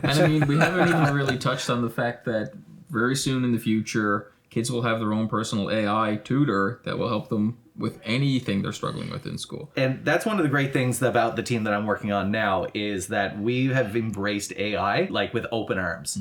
And I mean, we haven't even really touched on the fact that very soon in the future, kids will have their own personal AI tutor that will help them with anything they're struggling with in school. And that's one of the great things about the team that I'm working on now is that we have embraced AI like with open arms.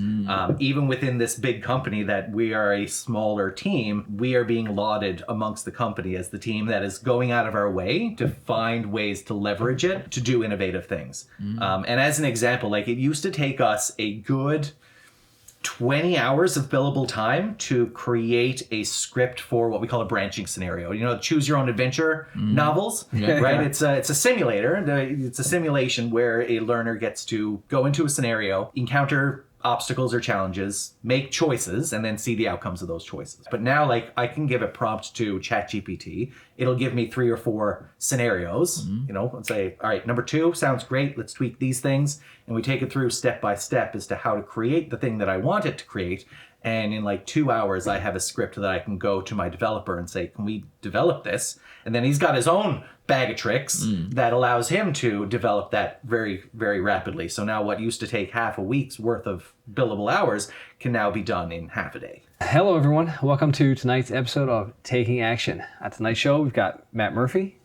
Even within this big company that we are a smaller team, we are being lauded amongst the company as the team that is going out of our way to find ways to leverage it to do innovative things. And as an example, like it used to take us a good 20 hours of billable time to create a script for what we call a branching scenario. You know, choose your own adventure novels, right? It's a simulator. It's a simulation where a learner gets to go into a scenario, encounter obstacles or challenges, make choices, and then see the outcomes of those choices. But now, like, I can give a prompt to ChatGPT. It'll give me 3 or 4 scenarios, you know, and say, all right, number 2 sounds great. Let's tweak these things. And we take it through step by step as to how to create the thing that I want it to create. And in like 2 hours, I have a script that I can go to my developer and say, can we develop this? And then he's got his own bag of tricks that allows him to develop that very, very rapidly. So now what used to take half a week's worth of billable hours can now be done in half a day. Hello, everyone. Welcome to tonight's episode of Taking Action. At tonight's show, we've got Matt Murphy.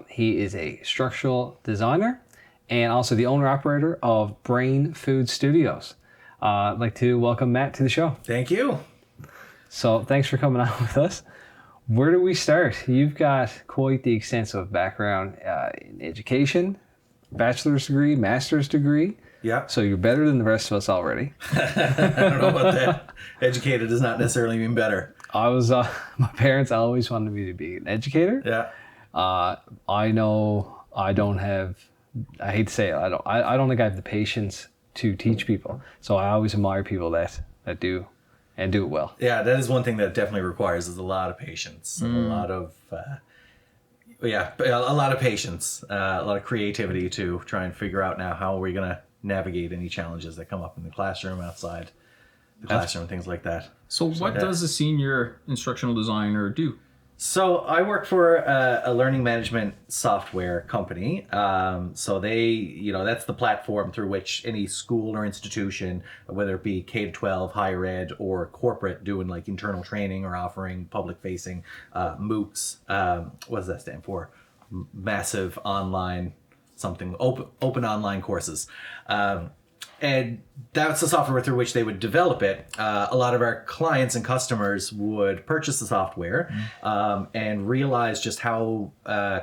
He is a structural designer and also the owner-operator of Brain Food Studios. I'd like to welcome Matt to the show. Thank you. So thanks for coming on with us. Where do we start? You've got quite the extensive background in education, bachelor's degree, master's degree. Yeah. So you're better than the rest of us already. I don't know about that. Educated does not necessarily mean better. My parents always wanted me to be an educator. Yeah. I know I don't have, I hate to say it, I don't think I have the patience to teach people. So I always admire people that do and do it well. Yeah, that is one thing that definitely requires is a lot of patience, a lot of patience, a lot of creativity to try and figure out now how are we going to navigate any challenges that come up in the classroom, outside the classroom, things like that. So what does a senior instructional designer do? So I work for a learning management software company. So they, that's the platform through which any school or institution, whether it be K-12, higher ed, or corporate doing like internal training or offering public facing MOOCs. What does that stand for? Massive online something, open online courses. And that's the software through which they would develop it. A lot of our clients and customers would purchase the software and realize just how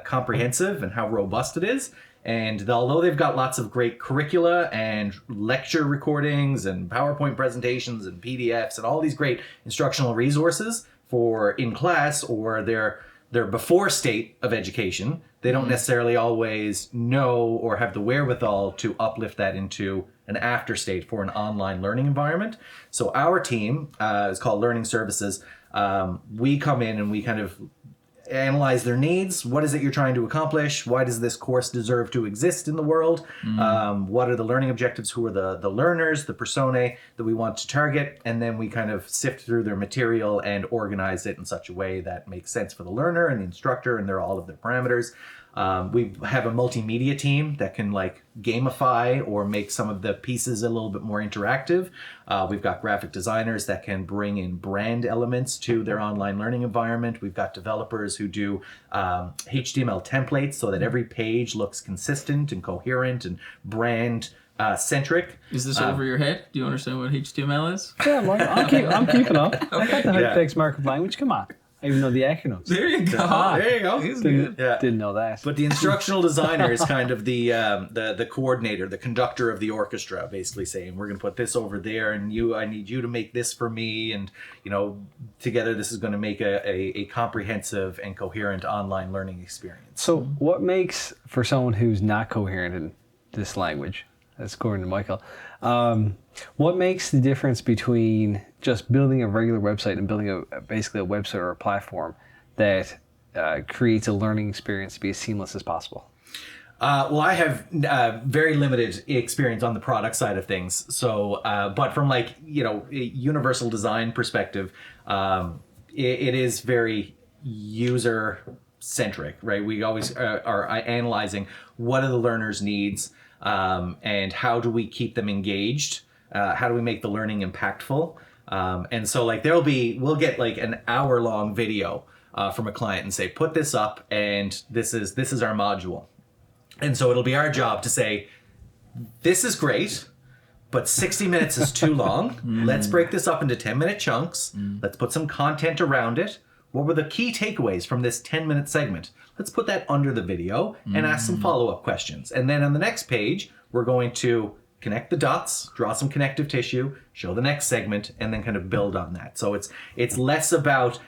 comprehensive and how robust it is. And although they've got lots of great curricula and lecture recordings and PowerPoint presentations and PDFs and all these great instructional resources for in class or their before state of education, they don't necessarily always know or have the wherewithal to uplift that into an after state for an online learning environment. So our team is called Learning Services. We come in and we kind of analyze their needs. What is it you're trying to accomplish? Why does this course deserve to exist in the world? What are the learning objectives? Who are the learners, the personae that we want to target? And then we kind of sift through their material and organize it in such a way that makes sense for the learner and the instructor and all of their parameters. We have a multimedia team that can like gamify or make some of the pieces a little bit more interactive. We've got graphic designers that can bring in brand elements to their online learning environment. We've got developers who do HTML templates so that every page looks consistent and coherent and brand centric. Is this over your head? Do you understand what HTML is? Yeah, I'm keeping up. Okay. I got the hypertext markup language. Come on. I even know the acronyms. There you go. There you go. Didn't know that. But the instructional designer is kind of the coordinator, the conductor of the orchestra, basically saying, we're going to put this over there, and I need you to make this for me, and together this is going to make a comprehensive and coherent online learning experience. So what makes, for someone who's not coherent in this language, that's according to Michael, what makes the difference between just building a regular website and building basically a website or a platform that creates a learning experience to be as seamless as possible? Well, I have very limited experience on the product side of things. So, but from a universal design perspective, it is very user centric, right? We always are analyzing what are the learners' needs, and how do we keep them engaged? How do we make the learning impactful? And so like we'll get like an hour-long video from a client and say, put this up, and this is our module. And so it'll be our job to say, this is great, but 60 minutes is too long. Let's break this up into 10-minute chunks. Let's put some content around it. What were the key takeaways from this 10-minute segment? Let's put that under the video and ask some follow-up questions. And then on the next page, we're going to connect the dots, draw some connective tissue, show the next segment, and then kind of build on that. So it's less about,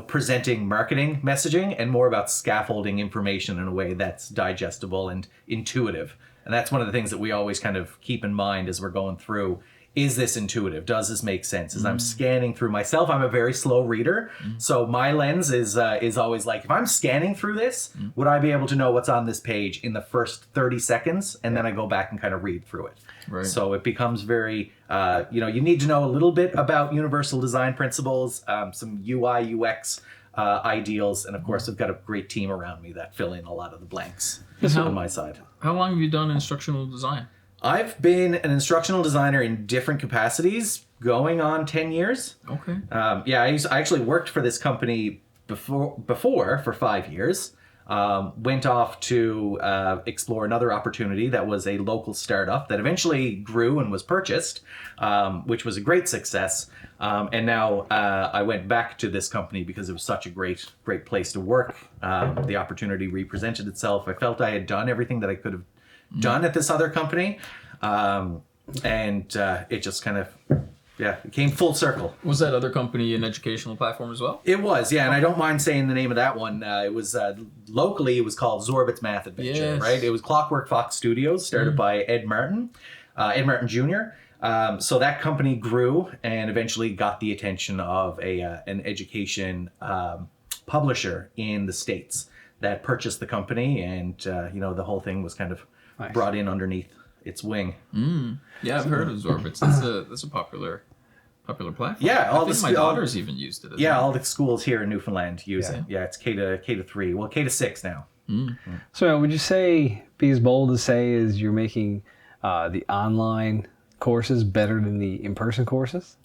presenting marketing messaging and more about scaffolding information in a way that's digestible and intuitive. And that's one of the things that we always kind of keep in mind as we're going through. Is this intuitive? Does this make sense? As I'm scanning through myself, I'm a very slow reader. So my lens is always like, if I'm scanning through this, would I be able to know what's on this page in the first 30 seconds? And then I go back and kind of read through it. Right. So it becomes very, you need to know a little bit about universal design principles, some UI, UX ideals. And of course, I've got a great team around me that fill in a lot of the blanks on my side. How long have you done instructional design? I've been an instructional designer in different capacities, going on 10 years. Okay. I actually worked for this company before for 5 years. Went off to explore another opportunity that was a local startup that eventually grew and was purchased, which was a great success. And now I went back to this company because it was such a great place to work. The opportunity represented itself. I felt I had done everything that I could have done at this other company, and it just kind of it came full circle. Was that other company an educational platform as well? It was, and I don't mind saying the name of that one. It was locally, it was called Zorbit's Math Adventure. Yes. Right? It was Clockwork Fox Studios, started by Ed Martin Jr. So that company grew and eventually got the attention of an education publisher in the States that purchased the company, and the whole thing was kind of brought in underneath its wing. Yeah, I've heard of Zorbit. That's a popular platform. Yeah, I think my daughter's even used it. All the schools here in Newfoundland use it. Yeah, it's K to 3. Well, K to 6 now. So would you say, be as bold as say, is you're making the online courses better than the in-person courses?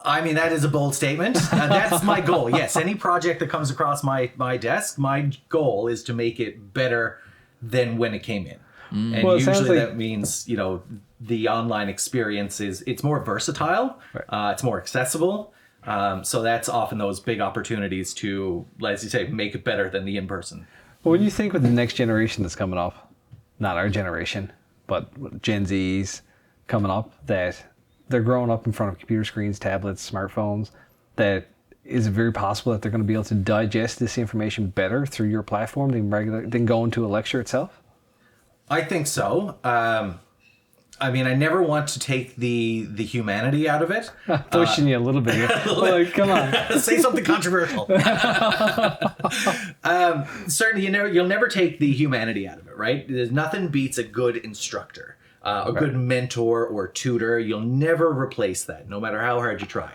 I mean, that is a bold statement. That's my goal. Yes, any project that comes across my desk, my goal is to make it better than when it came in. And usually that means, the online experience it's more versatile. Right. It's more accessible. So that's often those big opportunities to, as you say, make it better than the in-person. Well, what do you think with the next generation that's coming up? Not our generation, but Gen Zs coming up, that they're growing up in front of computer screens, tablets, smartphones, that is it very possible that they're going to be able to digest this information better through your platform than going to a lecture itself? I think so. I mean, I never want to take the humanity out of it. Pushing you a little bit here. Like, come on. Say something controversial. Certainly, you'll never take the humanity out of it, right? There's nothing beats a good instructor, a good mentor or tutor. You'll never replace that, no matter how hard you try.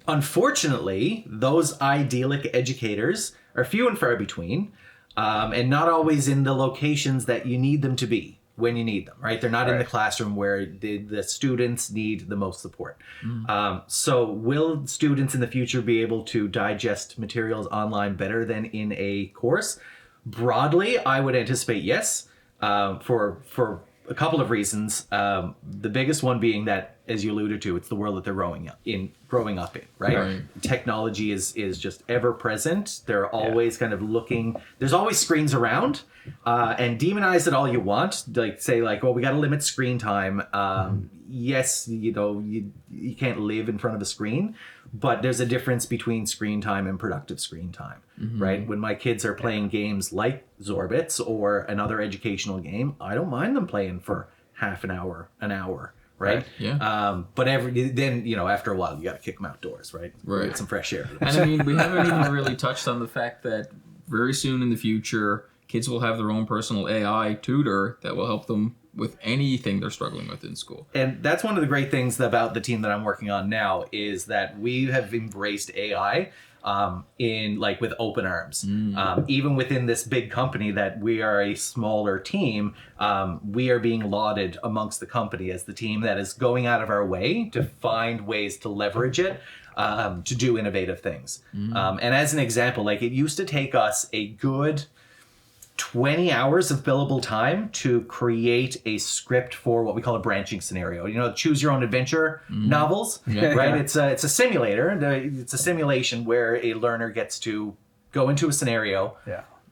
Unfortunately, those idyllic educators are few and far between, and not always in the locations that you need them to be when you need them, right? They're not in the classroom where the students need the most support. So will students in the future be able to digest materials online better than in a course? Broadly, I would anticipate yes, for a couple of reasons. The biggest one being that, as you alluded to, it's the world that they're growing up in, right? Technology is just ever present. They're always kind of looking. There's always screens around, and demonize it all you want. Like say well, we got to limit screen time. Yes, you can't live in front of a screen, but there's a difference between screen time and productive screen time, right? When my kids are playing games like Zorbits or another educational game, I don't mind them playing for half an hour, right? Yeah. But then after a while, you got to kick them outdoors, right? Get some fresh air. And I mean, we haven't even really touched on the fact that very soon in the future, kids will have their own personal AI tutor that will help them with anything they're struggling with in school. And that's one of the great things about the team that I'm working on now is that we have embraced AI in like with open arms. Even within this big company that we are a smaller team, we are being lauded amongst the company as the team that is going out of our way to find ways to leverage it to do innovative things. And as an example, like it used to take us a good 20 hours of billable time to create a script for what we call a branching scenario. You know, choose your own adventure novels, right? It's a simulator. It's a simulation where a learner gets to go into a scenario,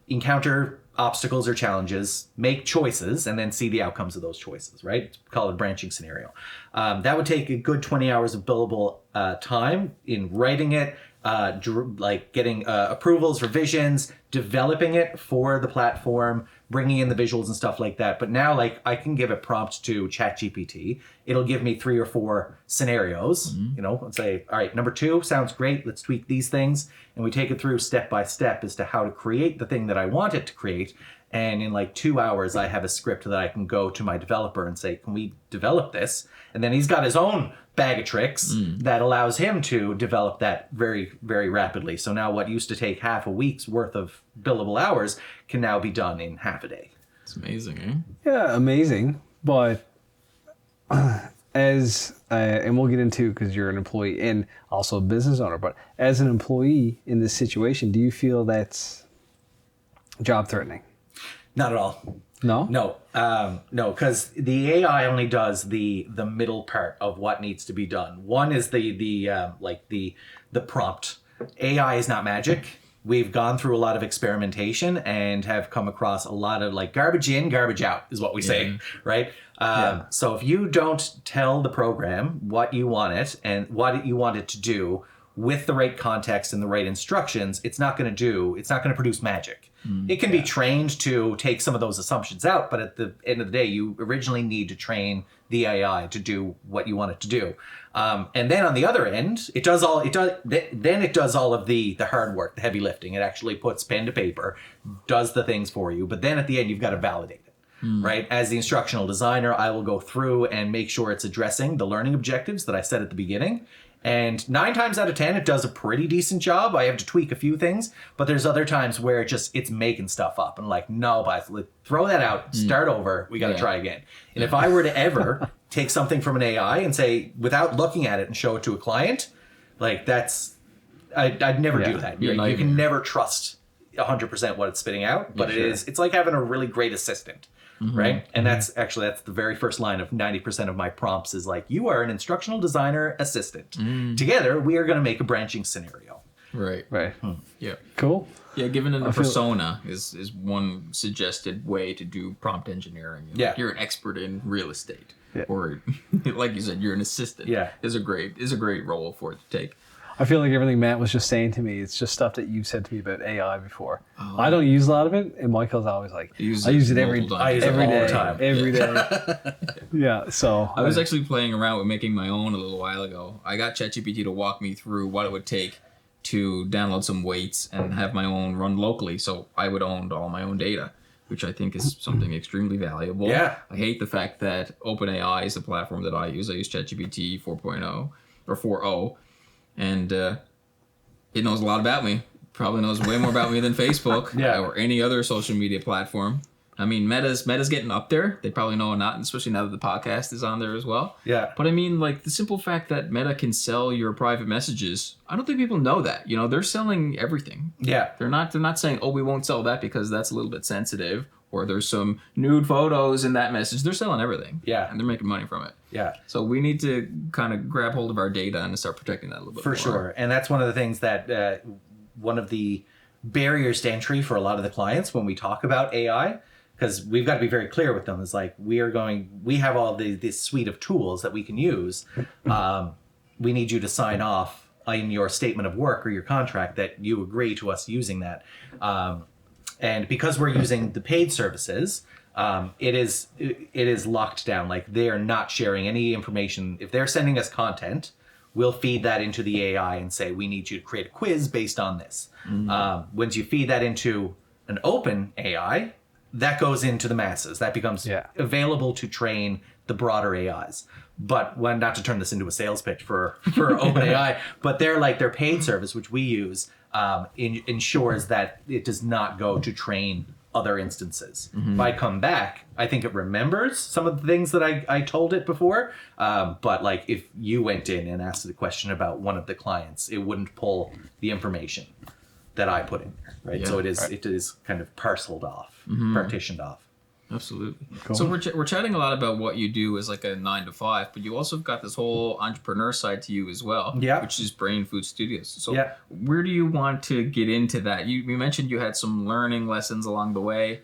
encounter obstacles or challenges, make choices, and then see the outcomes of those choices, right? It's called a branching scenario. That would take a good 20 hours of billable time in writing it, like getting approvals, revisions, developing it for the platform, bringing in the visuals and stuff like that. But now, like, I can give a prompt to ChatGPT. It'll give me 3 or 4 scenarios, you know, and say, all right, number 2 sounds great. Let's tweak these things. And we take it through step by step as to how to create the thing that I want it to create. And in like 2 hours, I have a script that I can go to my developer and say, can we develop this? And then he's got his own bag of tricks that allows him to develop that very, very rapidly. So now what used to take half a week's worth of billable hours can now be done in half a day. It's amazing, eh? Yeah, amazing. But as, and we'll get into, because you're an employee and also a business owner, but as an employee in this situation, do you feel that's job threatening? Not at all. No? No, because the AI only does the middle part of what needs to be done. One is the prompt. AI is not magic. We've gone through a lot of experimentation and have come across a lot of like garbage in, garbage out is what we say, right? So if you don't tell the program what you want it and what you want it to do with the right context and the right instructions, it's not going to produce magic. It can be trained to take some of those assumptions out, but at the end of the day, you originally need to train the AI to do what you want it to do. And then on the other end, it does all of the hard work, the heavy lifting. It actually puts pen to paper, does the things for you. But then at the end, you've got to validate it, right? As the instructional designer, I will go through and make sure it's addressing the learning objectives that I set at the beginning. And 9 times out of 10, it does a pretty decent job. I have to tweak a few things, but there's other times where it's making stuff up. And like, no, but throw that out, start over. We got to try again. And if I were to ever take something from an AI and say, without looking at it and show it to a client, like I'd never do that. You can never trust 100% what it's spitting out, but it's like having a really great assistant. Right? And that's the very first line of 90% of my prompts is like, you are an instructional designer assistant. Together, we are going to make a branching scenario. Right. Yeah. Cool. Yeah, giving it a persona is one suggested way to do prompt engineering. Like you're an expert in real estate. Or like you said, you're an assistant. Is a great role for it to take. I feel like everything Matt was just saying to me, it's just stuff that you've said to me about AI before. I don't use a lot of it, and Michael's always like, I use it every day. Yeah, so. I was actually playing around with making my own a little while ago. I got ChatGPT to walk me through what it would take to download some weights and have my own run locally, so I would own all my own data, which I think is something extremely valuable. I hate the fact that OpenAI is the platform that I use. I use ChatGPT 4.0 or 4.0. And it knows a lot about me. Probably knows way more about me than Facebook or any other social media platform. I mean, Meta's getting up there. They probably know not, especially now that the podcast is on there as well. But I mean, like the simple fact that Meta can sell your private messages, I don't think people know that. You know, they're selling everything. They're not saying, oh, we won't sell that because that's a little bit sensitive, or there's some nude photos in that message. They're selling everything. And they're making money from it. So we need to kind of grab hold of our data and start protecting that a little bit more. For sure. And that's one of the things that one of the barriers to entry for a lot of the clients when we talk about AI, because we've got to be very clear with them, is like, we have all this suite of tools that we can use. We need you to sign off in your statement of work or your contract that you agree to us using that. And because we're using the paid services, it is locked down. Like, they are not sharing any information. If they're sending us content, we'll feed that into the AI and say, we need you to create a quiz based on this. Once you feed that into an open AI, that goes into the masses. That becomes available to train the broader AIs. But not to turn this into a sales pitch for OpenAI, but they're like their paid service, which we use, ensures that it does not go to train other instances. If I come back, I think it remembers some of the things that I told it before. But like if you went in and asked a question about one of the clients, it wouldn't pull the information that I put in there, right? Yeah. So it is kind of parceled off, partitioned off. Absolutely. Cool. So we're chatting a lot about what you do as like a 9 to 5, but you also have got this whole entrepreneur side to you as well, Yeah. which is Brain Food Studios. So Yeah. where do you want to get into that? You mentioned you had some learning lessons along the way.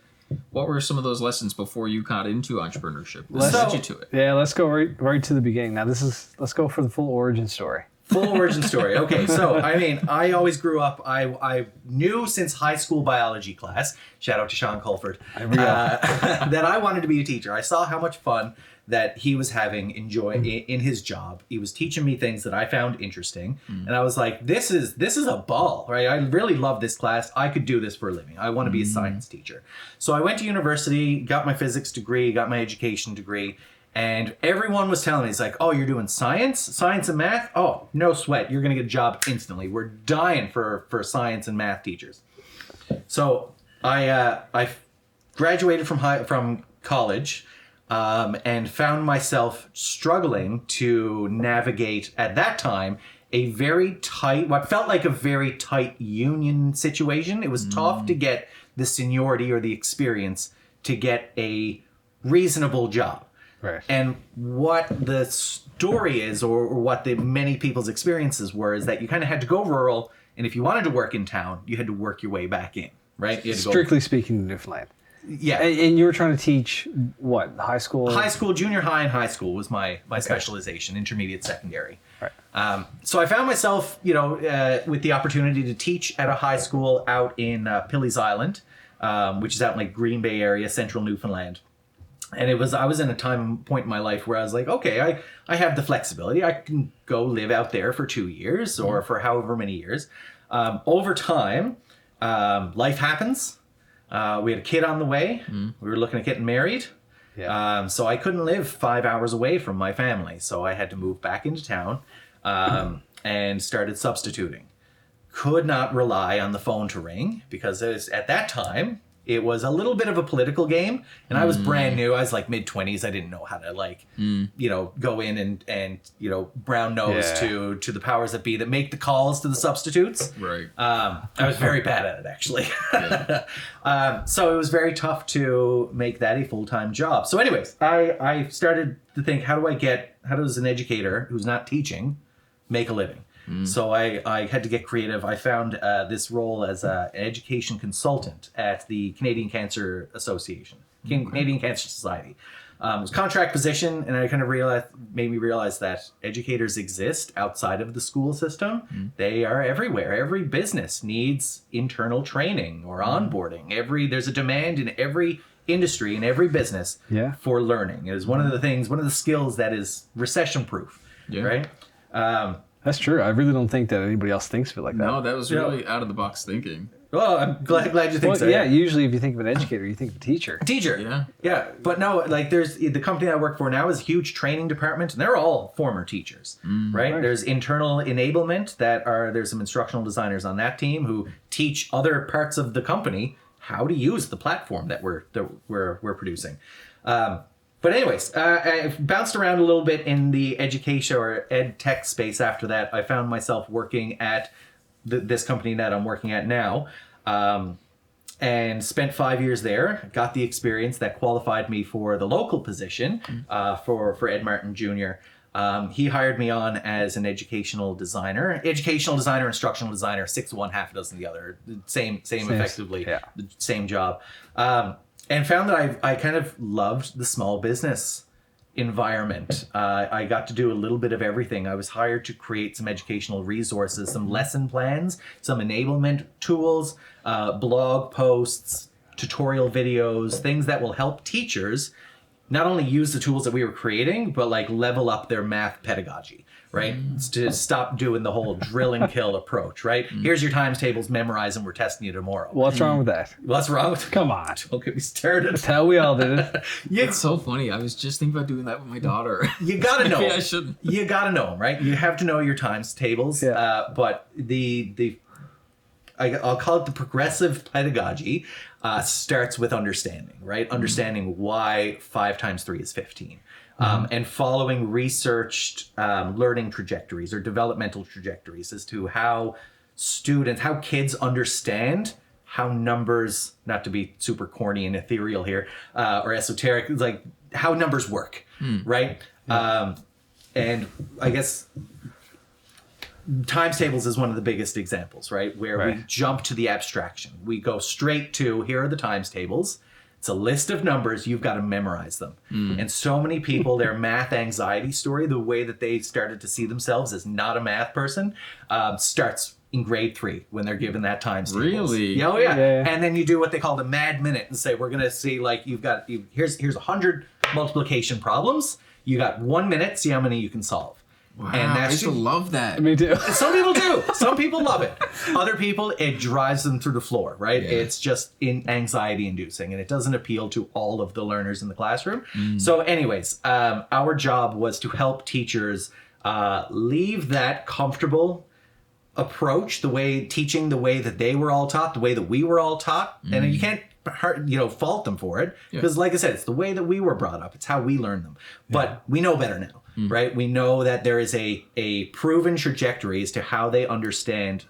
What were some of those lessons before you got into entrepreneurship? What led you to it? Yeah, let's go right to the beginning. Now let's go for the full origin story. Full origin story. Okay, so I mean, I always grew up. I knew since high school biology class. Shout out to Sean Colford. That I wanted to be a teacher. I saw how much fun that he was having in his job. He was teaching me things that I found interesting, and I was like, "This is a ball, right? I really love this class. I could do this for a living. I want to be a science teacher." So I went to university, got my physics degree, got my education degree. And everyone was telling me, it's like, oh, you're doing science and math? Oh, no sweat. You're going to get a job instantly. We're dying for science and math teachers. So I graduated from college and found myself struggling to navigate, at that time, what felt like a very tight union situation. It was tough to get the seniority or the experience to get a reasonable job. Right. And what the story is, or what the many people's experiences were, is that you kind of had to go rural, and if you wanted to work in town, you had to work your way back in, right? You had to Strictly speaking, Newfoundland. Yeah. And you were trying to teach what? High school? High school, junior high, and high school was my specialization, intermediate, secondary. Right. So I found myself, with the opportunity to teach at a high school out in Pilley's Island, which is out in like Green Bay area, central Newfoundland. And I was in a point in my life where I was like, okay, I have the flexibility. I can go live out there for 2 years or for however many years. Over time, life happens. We had a kid on the way. We were looking at getting married. Yeah. So I couldn't live 5 hours away from my family. So I had to move back into town and started substituting. Could not rely on the phone to ring because at that time, it was a little bit of a political game, and I was brand new. I was like mid-20s. I didn't know how to go in and brown nose to the powers that be that make the calls to the substitutes. Right. I was very bad at it, actually. So it was very tough to make that a full-time job. So anyways, I started to think, how does an educator who's not teaching make a living? So I had to get creative. I found this role as an education consultant at the Canadian Cancer Association, Canadian Cancer Society. It was a contract position, and I kind of made me realize that educators exist outside of the school system. They are everywhere. Every business needs internal training or onboarding. There's a demand in every industry, in every business for learning. It is one of the skills that is recession proof, right? That's true. I really don't think that anybody else thinks of it like that. No, that was really out of the box thinking. Oh, I'm glad you think so. Yeah, usually if you think of an educator, you think of a teacher. Teacher. Yeah. But no, like there's the company I work for now is a huge training department, and they're all former teachers, right? There's internal enablement there's some instructional designers on that team who teach other parts of the company how to use the platform that we're producing. But anyways, I bounced around a little bit in the education or ed tech space after that. I found myself working at this company that I'm working at now, and spent 5 years there. Got the experience that qualified me for the local position for Ed Martin Jr. He hired me on as an educational designer, instructional designer, 6 one, half a dozen the other, same effectively, the same job. And found that I kind of loved the small business environment. I got to do a little bit of everything. I was hired to create some educational resources, some lesson plans, some enablement tools, blog posts, tutorial videos, things that will help teachers not only use the tools that we were creating, but like level up their math pedagogy, right? To stop doing the whole drill and kill approach, right? Here's your times tables, memorize, and we're testing you tomorrow. What's wrong with that? What's wrong with it? Come on. Don't get me started. That's how we all did it. It's so funny. I was just thinking about doing that with my daughter. You gotta know. Maybe I shouldn't. You gotta know them, right? You have to know your times tables. But the I'll call it the progressive pedagogy, starts with understanding, right? Understanding why 5 times 3 is 15. And following researched learning trajectories or developmental trajectories as to how kids understand how numbers, not to be super corny and ethereal here, or esoteric, like how numbers work, right? And I guess times tables is one of the biggest examples, right? Where we jump to the abstraction. We go straight to, here are the times tables. It's a list of numbers. You've got to memorize them. And so many people, their math anxiety story, the way that they started to see themselves as not a math person, starts in grade 3 when they're given that times tables. Really? Oh yeah. And then you do what they call the mad minute and say, we're going to see, like, here's 100 multiplication problems. You got 1 minute, see how many you can solve. Wow, And I used to love that. Me too. Some people do. Some people love it. Other people, it drives them through the floor, right? Yeah. It's just anxiety inducing, and it doesn't appeal to all of the learners in the classroom. So anyways, our job was to help teachers leave that comfortable approach, teaching the way that they were all taught, the way that we were all taught. And you can't fault them for it, because like I said, it's the way that we were brought up. It's how we learn them. But we know better now. Right? We know that there is a proven trajectory as to how they understand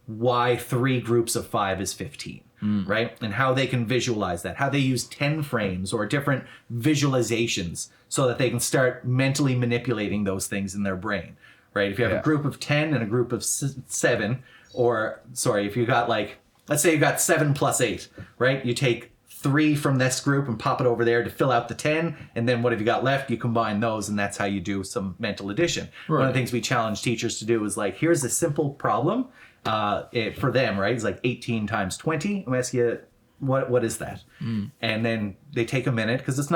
why 3 groups of 5 is 15, right? And how they can visualize that, how they use 10 frames or different visualizations so that they can start mentally manipulating those things in their brain, right? If you have a group of 10 and a group of 7, if you got let's say you got 7 plus 8, right? You take 3 from this group and pop it over there to fill out the 10, and then what have you got left? You combine those, and that's how you do some mental addition. Right. One of the things we challenge teachers to do is here's a simple problem for them, right? It's 18 times 20. I'm asking you, what is that? And then they take a minute, because it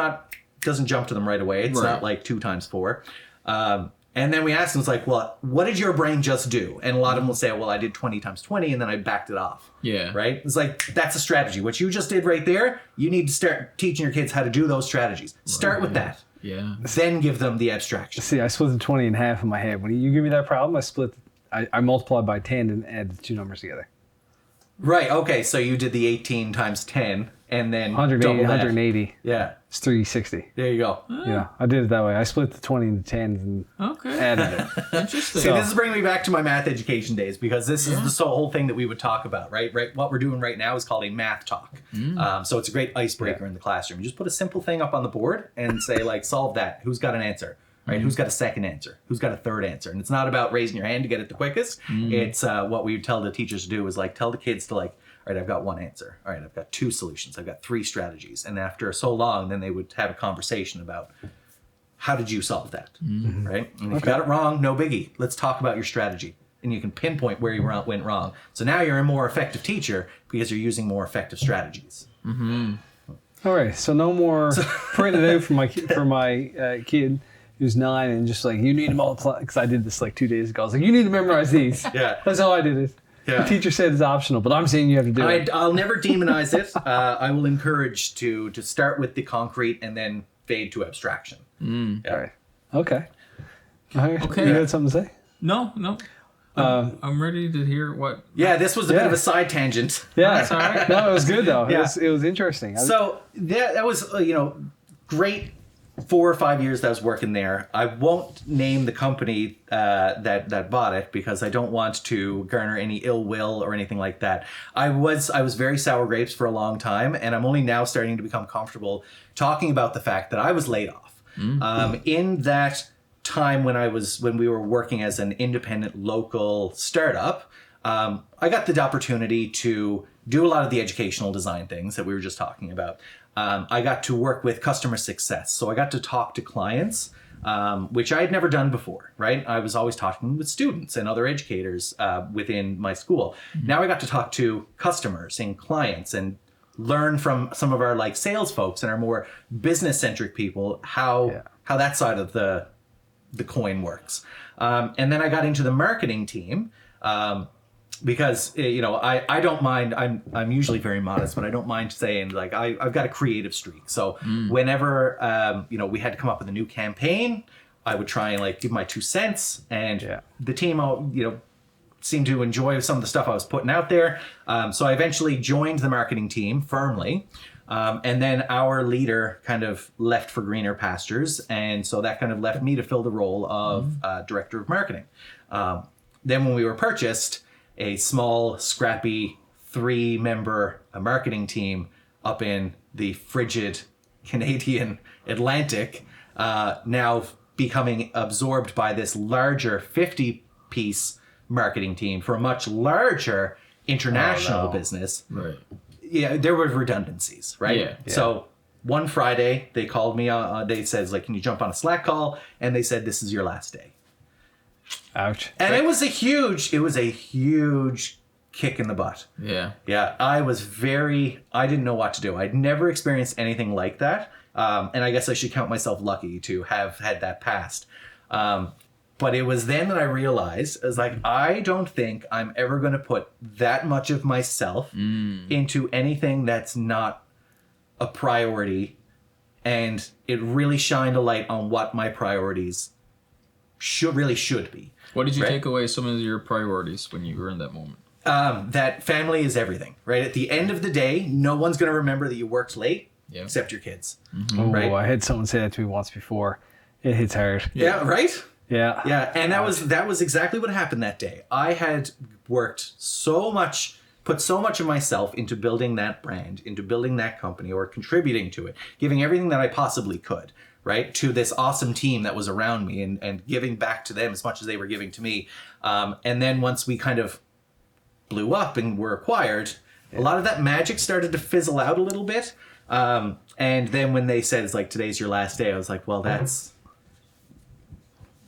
doesn't jump to them right away. It's not like 2 times 4. And then we ask them, it's well, what did your brain just do? And a lot of them will say, well, I did 20 times 20 and then I backed it off. Yeah. Right? It's that's a strategy. What you just did right there, you need to start teaching your kids how to do those strategies. Start with that. Yeah. Then give them the abstraction. See, I split the 20 in half in my head. When you give me that problem, I multiplied by 10 and added the 2 numbers together. Right. Okay. So you did the 18 times 10 and then 180. 180. Yeah. It's 360. There you go. Yeah, I did it that way. I split the 20 into 10s and added it. Interesting. See, this is bringing me back to my math education days, because this is the whole thing that we would talk about, right? What we're doing right now is called a math talk. So it's a great icebreaker in the classroom. You just put a simple thing up on the board and say, solve that. Who's got an answer? Right? Who's got a second answer? Who's got a third answer? And it's not about raising your hand to get it the quickest. It's what we tell the teachers to do is tell the kids to all right, I've got 1 answer. All right, I've got 2 solutions. I've got 3 strategies. And after so long, then they would have a conversation about how did you solve that, right? And if you got it wrong, no biggie. Let's talk about your strategy. And you can pinpoint where you went wrong. So now you're a more effective teacher because you're using more effective strategies. All right, so no more printing it out for my kid who's 9 and just you need to multiply, because I did this 2 days ago. I was you need to memorize these. Yeah. That's how I did it. Yeah. The teacher said it's optional, but I'm saying you have to do it. I'll never demonize it. I will encourage to start with the concrete and then fade to abstraction. Yeah. All right. Okay. You had something to say? No. I'm ready to hear what. Yeah, this was a bit of a side tangent. Yeah, that's all right. No, it was good though. Yeah. It was interesting. So that was great 4 or 5 years that I was working there. I won't name the company that bought it, because I don't want to garner any ill will or anything like that. I was very sour grapes for a long time, and I'm only now starting to become comfortable talking about the fact that I was laid off. In that time when we were working as an independent local startup, I got the opportunity to do a lot of the educational design things that we were just talking about. I got to work with customer success. So I got to talk to clients, which I had never done before, right? I was always talking with students and other educators within my school. Now I got to talk to customers and clients and learn from some of our sales folks and our more business-centric people how that side of the coin works. And then I got into the marketing team, because I don't mind. I'm usually very modest, but I don't mind saying I've got a creative streak. So whenever we had to come up with a new campaign, I would try and give my 2 cents, and the team seemed to enjoy some of the stuff I was putting out there. So I eventually joined the marketing team firmly. And then our leader kind of left for greener pastures. And so that kind of left me to fill the role of director of marketing. Then when we were purchased, a small, scrappy 3-member marketing team up in the frigid Canadian Atlantic, now becoming absorbed by this larger 50-piece marketing team for a much larger international business. Right. Yeah, there were redundancies, right? Yeah. So one Friday, they called me. They said, like, can you jump on a Slack call? And they said, this is your last day. Ouch. And it was a huge kick in the butt. Yeah. Yeah, I didn't know what to do. I'd never experienced anything like that. And I guess I should count myself lucky to have had that past. But it was then that I realized, I was like, I don't think I'm ever going to put that much of myself into anything that's not a priority. And it really shined a light on what my priorities should be. What did you Right? take away some of your priorities when you were in that moment? That family is everything, right? At the end of the day, no one's going to remember that you worked late except your kids. Oh, Right? I had someone say that to me once before. It hits hard. Yeah, right? Yeah. Yeah, and that was exactly what happened that day. I had worked so much, put so much of myself into building that brand, into building that company, or contributing to it, giving everything that I possibly could, right, to this awesome team that was around me, and giving back to them as much as they were giving to me. And then once we kind of blew up and were acquired, a lot of that magic started to fizzle out a little bit. And then when they said, it's like, today's your last day, I was like, well,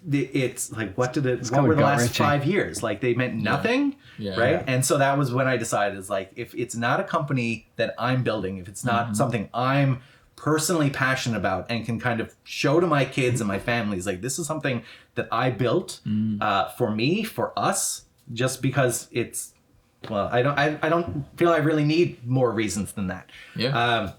it's like, what were the last 5 years? Like, they meant nothing, right? Yeah. And so that was when I decided, is like, if it's not a company that I'm building, if it's not something I'm personally passionate about and can kind of show to my kids and my families, like, this is something that I built for me, for us, just because it's, well, I don't feel I really need more reasons than that. Yeah.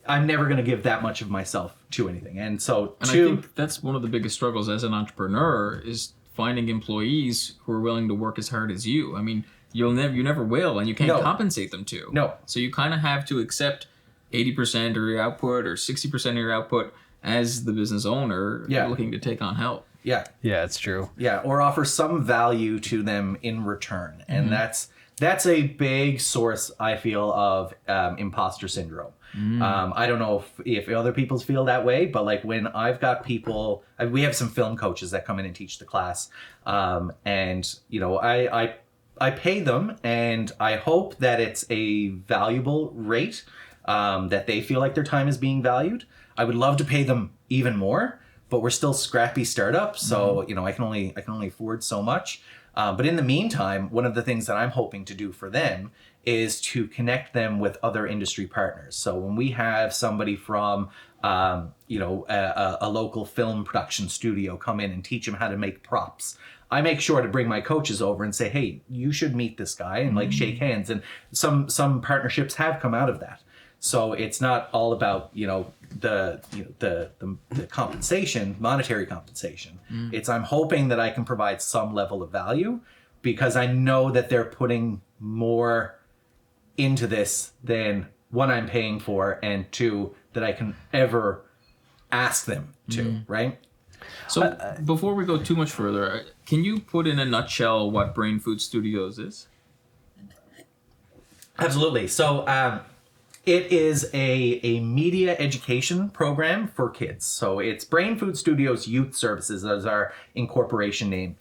I'm never going to give that much of myself to anything. And so I think that's one of the biggest struggles as an entrepreneur, is finding employees who are willing to work as hard as you. I mean, you never will, and you can't compensate them to. No. So you kind of have to accept 80% of your output or 60% of your output as the business owner looking to take on help. Yeah. Yeah, it's true. Yeah, or offer some value to them in return. And that's a big source, I feel, of imposter syndrome. I don't know if other people feel that way, but like, when I've got people, we have some film coaches that come in and teach the class. And, you know, I pay them, and I hope that it's a valuable rate, that they feel like their time is being valued. I would love to pay them even more, but we're still scrappy startup. So, you know, I can only afford so much. But in the meantime, one of the things that I'm hoping to do for them is to connect them with other industry partners. So when we have somebody from, a local film production studio come in and teach them how to make props, I make sure to bring my coaches over and say, hey, you should meet this guy, and like shake hands. And some partnerships have come out of that. So it's not all about, the compensation, monetary compensation. It's, I'm hoping that I can provide some level of value, because I know that they're putting more into this than, one, I'm paying for, and two, that I can ever ask them to, right? So before we go too much further, can you put in a nutshell what Brain Food Studios is? Absolutely. So it is a media education program for kids. So it's Brain Food Studios Youth Services as our incorporation name.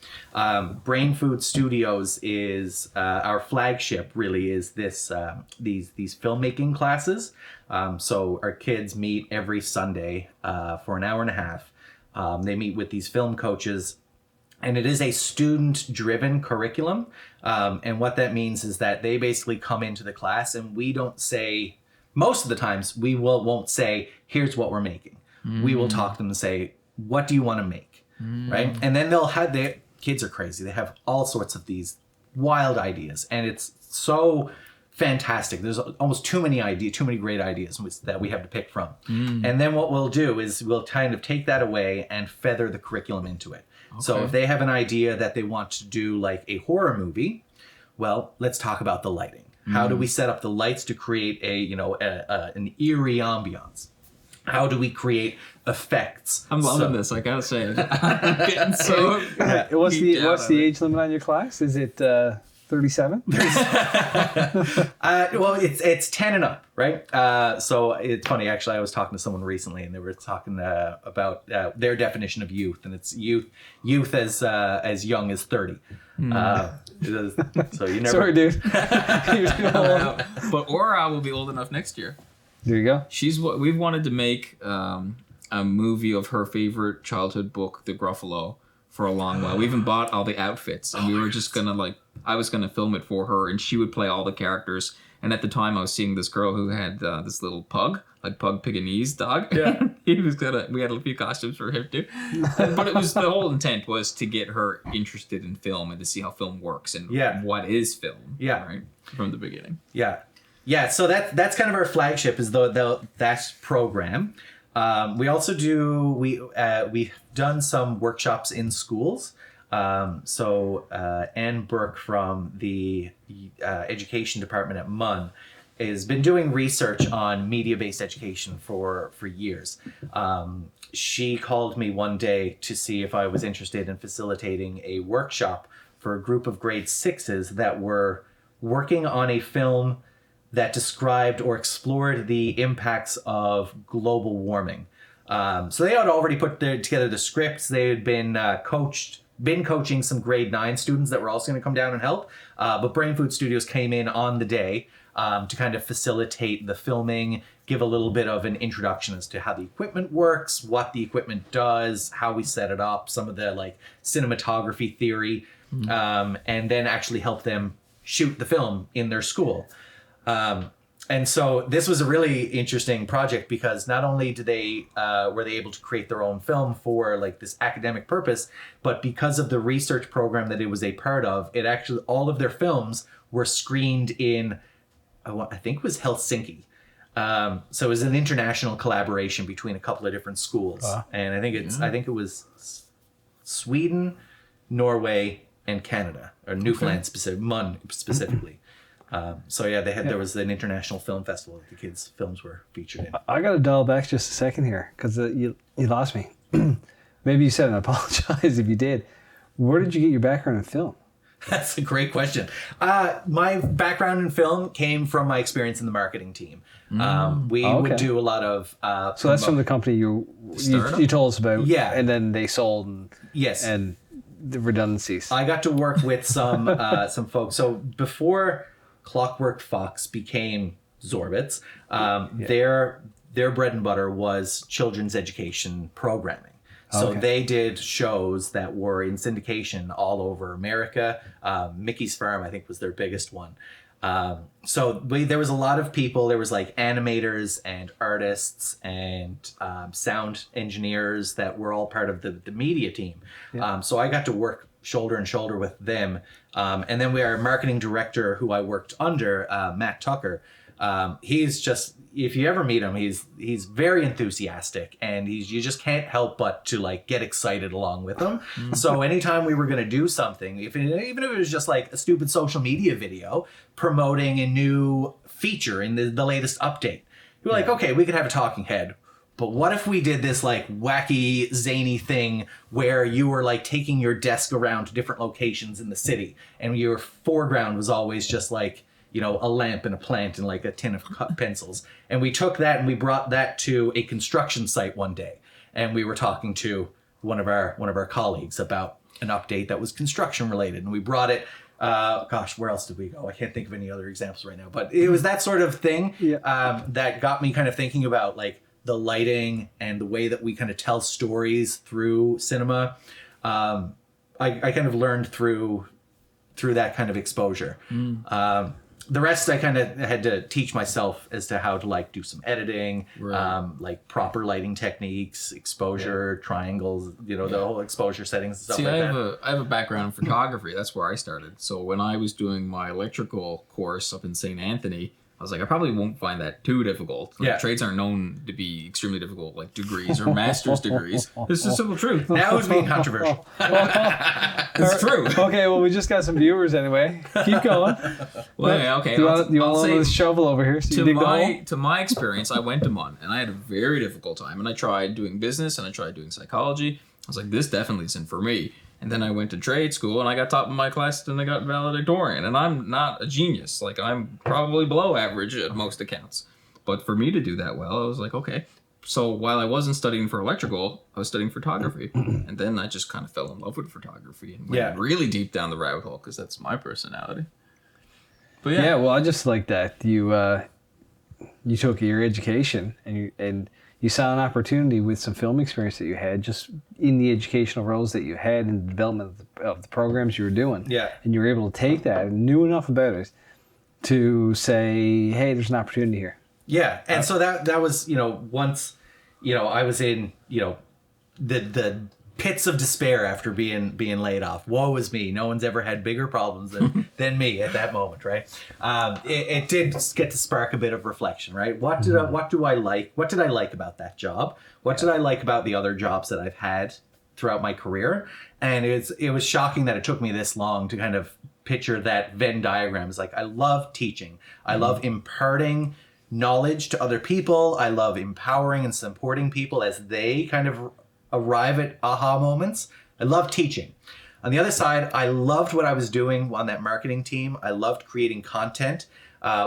Brain Food Studios is our flagship. Really, is this these filmmaking classes. So our kids meet every Sunday for an hour and a half. They meet with these film coaches. And it is a student-driven curriculum. And what that means is that they basically come into the class, and we don't say, most of the times, we won't say, here's what we're making. We will talk to them and say, what do you want to make? Right? And then kids are crazy. They have all sorts of these wild ideas. And it's so fantastic. There's almost too many great ideas that we have to pick from. And then what we'll do is we'll kind of take that away and feather the curriculum into it. Okay. So if they have an idea that they want to do like a horror movie, well, let's talk about the lighting. How do we set up the lights to create an eerie ambiance? How do we create effects? I'm loving this. I gotta say, I'm getting so. What's the age limit on your class? Is it 37? Well, it's 10 and up, right? So it's funny. Actually, I was talking to someone recently, and they were talking about their definition of youth, and it's youth as young as 30. So you never. Sorry, dude. But Aura will be old enough next year. There you go. We've wanted to make a movie of her favorite childhood book, The Gruffalo, for a long while. We even bought all the outfits, and we were just gonna I was gonna film it for her, and she would play all the characters. And at the time, I was seeing this girl who had this little pug Pekingese dog. Yeah, we had a few costumes for him too. But the whole intent was to get her interested in film and to see how film works and what is film. Yeah, right from the beginning. Yeah. Yeah, so that's kind of our flagship is that program. We also we've done some workshops in schools. So Anne Burke from the education department at MUN has been doing research on media-based education for years. She called me one day to see if I was interested in facilitating a workshop for a group of grade 6s that were working on a film that described or explored the impacts of global warming. So they had already put together the scripts. They had been coaching some grade 9 students that were also going to come down and help. But Brain Food Studios came in on the day to kind of facilitate the filming, give a little bit of an introduction as to how the equipment works, what the equipment does, how we set it up, some of the cinematography theory, and then actually help them shoot the film in their school. And so this was a really interesting project because not only were they able to create their own film for this academic purpose, but because of the research program that it was a part of, it actually all of their films were screened in, I think it was Helsinki. So it was an international collaboration between a couple of different schools, and I think it was Sweden, Norway, and Canada, or Newfoundland MUN specifically. There was an international film festival that the kids' films were featured in. I got to dial back just a second here because you lost me. Maybe you said, and I apologize if you did. Where did you get your background in film? That's a great question. My background in film came from my experience in the marketing team. We would do a lot of... so that's from the company you told us about. Yeah. And then they sold. And the redundancies. I got to work with some folks. So before Clockwork Fox became Zorbit's, their bread and butter was children's education programming. So they did shows that were in syndication all over America. Mickey's Farm, I think, was their biggest one. There was a lot of people. There was animators and artists and sound engineers that were all part of the media team. Yeah. So I got to work shoulder and shoulder with them. And then our marketing director, who I worked under, Matt Tucker. He's just, if you ever meet him, he's very enthusiastic, and you just can't help but to get excited along with him. So anytime we were going to do something, even if it was just a stupid social media video promoting a new feature in the latest update, we were okay, we could have a talking head. But what if we did this wacky, zany thing where you were taking your desk around to different locations in the city, and your foreground was always just a lamp and a plant and a tin of pencils. And we took that and we brought that to a construction site one day. And we were talking to one of our colleagues about an update that was construction related. And we brought it, where else did we go? I can't think of any other examples right now, but it was that sort of thing that got me kind of thinking about the lighting and the way that we kind of tell stories through cinema. I kind of learned through that kind of exposure. the rest I kind of had to teach myself as to how to like do some editing, like proper lighting techniques, exposure, triangles, the whole exposure settings and stuff See, like that. I have a background in photography. That's where I started. So when I was doing my electrical course up in St. Anthony, I was like, I probably won't find that too difficult. Like, trades aren't known to be extremely difficult, like degrees or master's degrees. This is the simple truth. Now it's being controversial. It's true. Okay, well, we just got some viewers anyway. Keep going. Well, yeah, okay. Do you want to this shovel over here so you dig the hole? To my experience, I went to MUN, and I had a very difficult time. And I tried doing business, and I tried doing psychology. I was like, this definitely isn't for me. And then I went to trade school, and I got top of my class, and I got valedictorian. And I'm not a genius. Like, I'm probably below average at most accounts. But for me to do that well, I was like, okay. So while I wasn't studying for electrical, I was studying photography. And then I just kind of fell in love with photography and went really deep down the rabbit hole, because that's my personality. But yeah, well, I just like that you took your education and you saw an opportunity with some film experience that you had just in the educational roles that you had in the development of the programs you were doing. Yeah. And you were able to take that and knew enough about it to say, hey, there's an opportunity here. Yeah. And so that was, once, I was in, the pits of despair after being laid off. Woe is me. No one's ever had bigger problems than me at that moment, right? It did get to spark a bit of reflection, right? What did I like? What did I like about that job? What did I like about the other jobs that I've had throughout my career? And it was shocking that it took me this long to kind of picture that Venn diagram. It's like, I love teaching. I love imparting knowledge to other people. I love empowering and supporting people as they kind of arrive at aha moments. I love teaching. On the other side, I loved what I was doing on that marketing team. I loved creating content.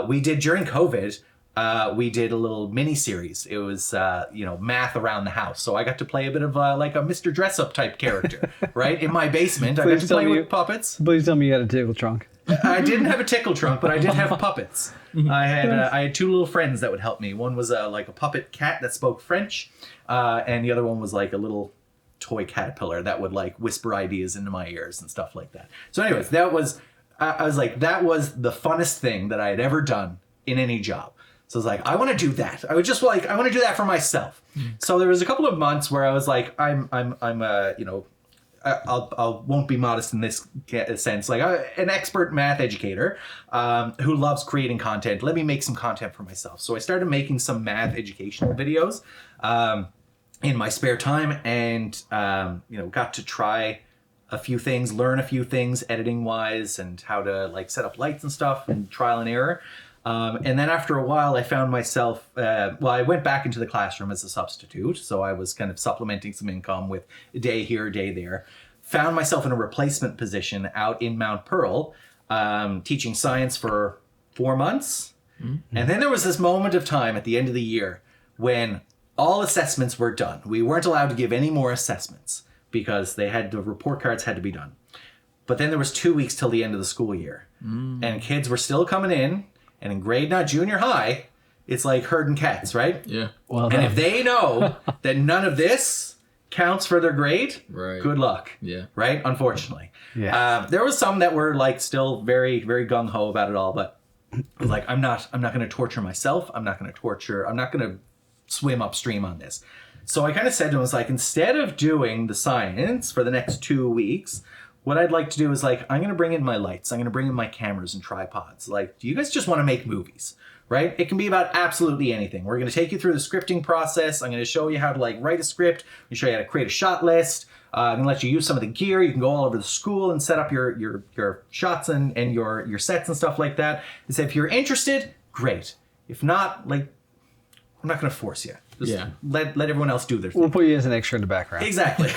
We did during COVID, we did a little mini series. It was, math around the house. So I got to play a bit of like a Mr. Dress Up type character, right? In my basement, I got to play with puppets. Please tell me you had a tickle trunk. I didn't have a tickle trunk, but I did have puppets. I had two little friends that would help me. One was like a puppet cat that spoke French, and the other one was like a little toy caterpillar that would like whisper ideas into my ears and stuff like that. So anyways, that was the funnest thing that I had ever done in any job. So I was like, I want to do that. I want to do that for myself. So there was a couple of months where I was like, I won't be modest in this sense. Like an expert math educator who loves creating content. Let me make some content for myself. So I started making some math educational videos in my spare time, and got to try a few things, learn a few things editing wise, and how to like set up lights and stuff, and trial and error. And then after a while, I found myself, I went back into the classroom as a substitute. So I was kind of supplementing some income with a day here, a day there. Found myself in a replacement position out in Mount Pearl, teaching science for 4 months. Mm-hmm. And then there was this moment of time at the end of the year when all assessments were done. We weren't allowed to give any more assessments because the report cards had to be done. But then there was 2 weeks till the end of the school year. And kids were still coming in. And in grade, not junior high, it's like herding cats, right? Yeah. Well, and if they know that none of this counts for their grade, good luck. Yeah. Right? Unfortunately. Yeah. There was some that were like still very, very gung-ho about it all, but I was like, I'm not going to torture myself. I'm not going to swim upstream on this. So I kind of said to him, I was like, instead of doing the science for the next 2 weeks, what I'd like to do is like, I'm going to bring in my lights. I'm going to bring in my cameras and tripods. Like, do you guys just want to make movies, right? It can be about absolutely anything. We're going to take you through the scripting process. I'm going to show you how to like write a script. I'm going to show you how to create a shot list. I'm going to let you use some of the gear. You can go all over the school and set up your shots and your sets and stuff like that. And say, if you're interested, great. If not, like, I'm not going to force you. Just let everyone else do their thing. We'll put you as an extra in the background. Exactly.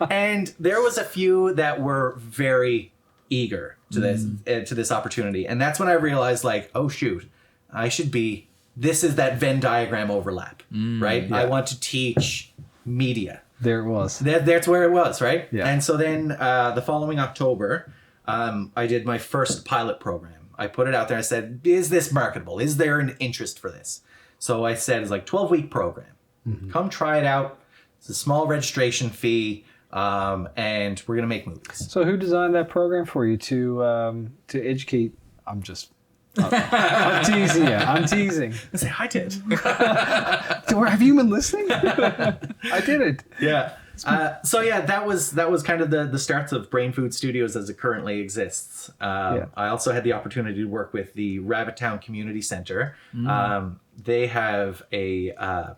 And there was a few that were very eager to this opportunity. And that's when I realized, like, oh, shoot, this is that Venn diagram overlap, right? Yeah. I want to teach media. There it was. That's where it was, right? Yeah. And so then the following October, I did my first pilot program. I put it out there. I said, is this marketable? Is there an interest for this? So I said, it's like 12-week program. Mm-hmm. Come try it out. It's a small registration fee, and we're going to make movies. So who designed that program for you to educate I'm I'm teasing you. I'm teasing. I say hi, Ted. Have you been listening? I did it. Yeah. So yeah, that was kind of the starts of Brain Food Studios as it currently exists. I also had the opportunity to work with the Rabbittown Community Center. They have a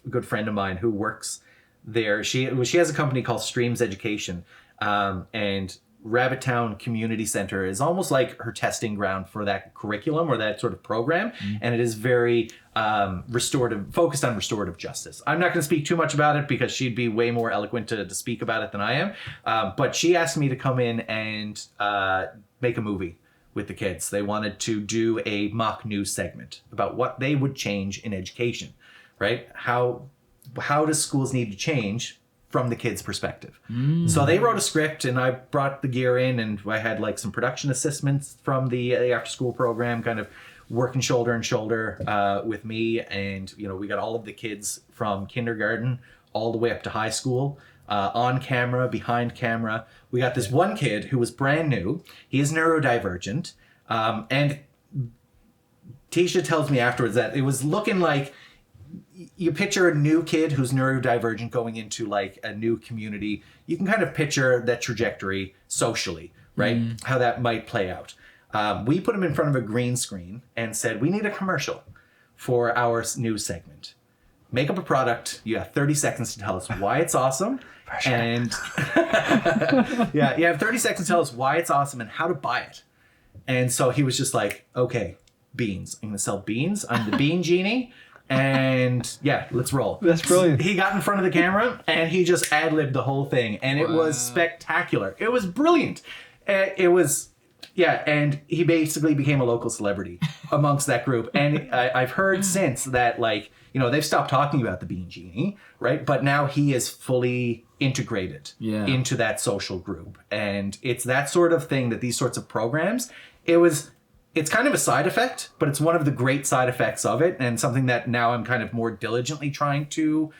good friend of mine who works there. She has a company called Streams Education, and Rabbittown Community Center is almost like her testing ground for that curriculum or that sort of program, and it is very focused on restorative justice. I'm not going to speak too much about it because she'd be way more eloquent to speak about it than I am, but she asked me to come in and make a movie with the kids. They wanted to do a mock news segment about what they would change in education, right? How does schools need to change from the kids' perspective? So they wrote a script, and I brought the gear in, and I had like some production assistants from the after school program kind of working shoulder and shoulder with me. And, we got all of the kids from kindergarten all the way up to high school on camera, behind camera. We got this one kid who was brand new. He is neurodivergent. And Tisha tells me afterwards that it was looking like, you picture a new kid who's neurodivergent going into like a new community. You can kind of picture that trajectory socially, right? How that might play out. We put him in front of a green screen and said, we need a commercial for our news segment. Make up a product. You have 30 seconds to tell us why it's awesome. And you have 30 seconds to tell us why it's awesome and how to buy it. And so he was just like, okay, beans. I'm going to sell beans. I'm the bean genie. And yeah, let's roll. That's brilliant. He got in front of the camera and he just ad-libbed the whole thing, and it was spectacular. It was brilliant. It was, and he basically became a local celebrity amongst that group. And I've heard since that, like, they've stopped talking about the Bean Genie, right? But now he is fully integrated into that social group. And it's that sort of thing that these sorts of programs, it's kind of a side effect, but it's one of the great side effects of it, and something that now I'm kind of more diligently trying to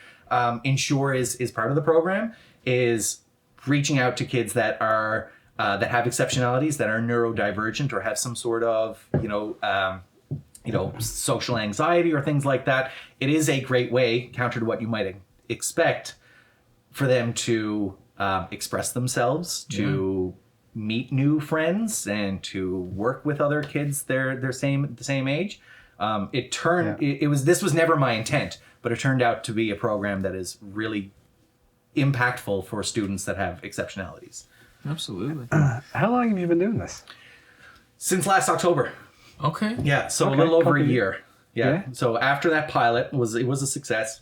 ensure is part of the program, is reaching out to kids that are that have exceptionalities, that are neurodivergent or have some sort of social anxiety or things like that. It is a great way, counter to what you might expect, for them to express themselves, to meet new friends, and to work with other kids the same age. This was never my intent, but it turned out to be a program that is really impactful for students that have exceptionalities. Absolutely. How long have you been doing this? Since last October. Okay. Yeah, so a little over a year. Yeah. So after that pilot was a success,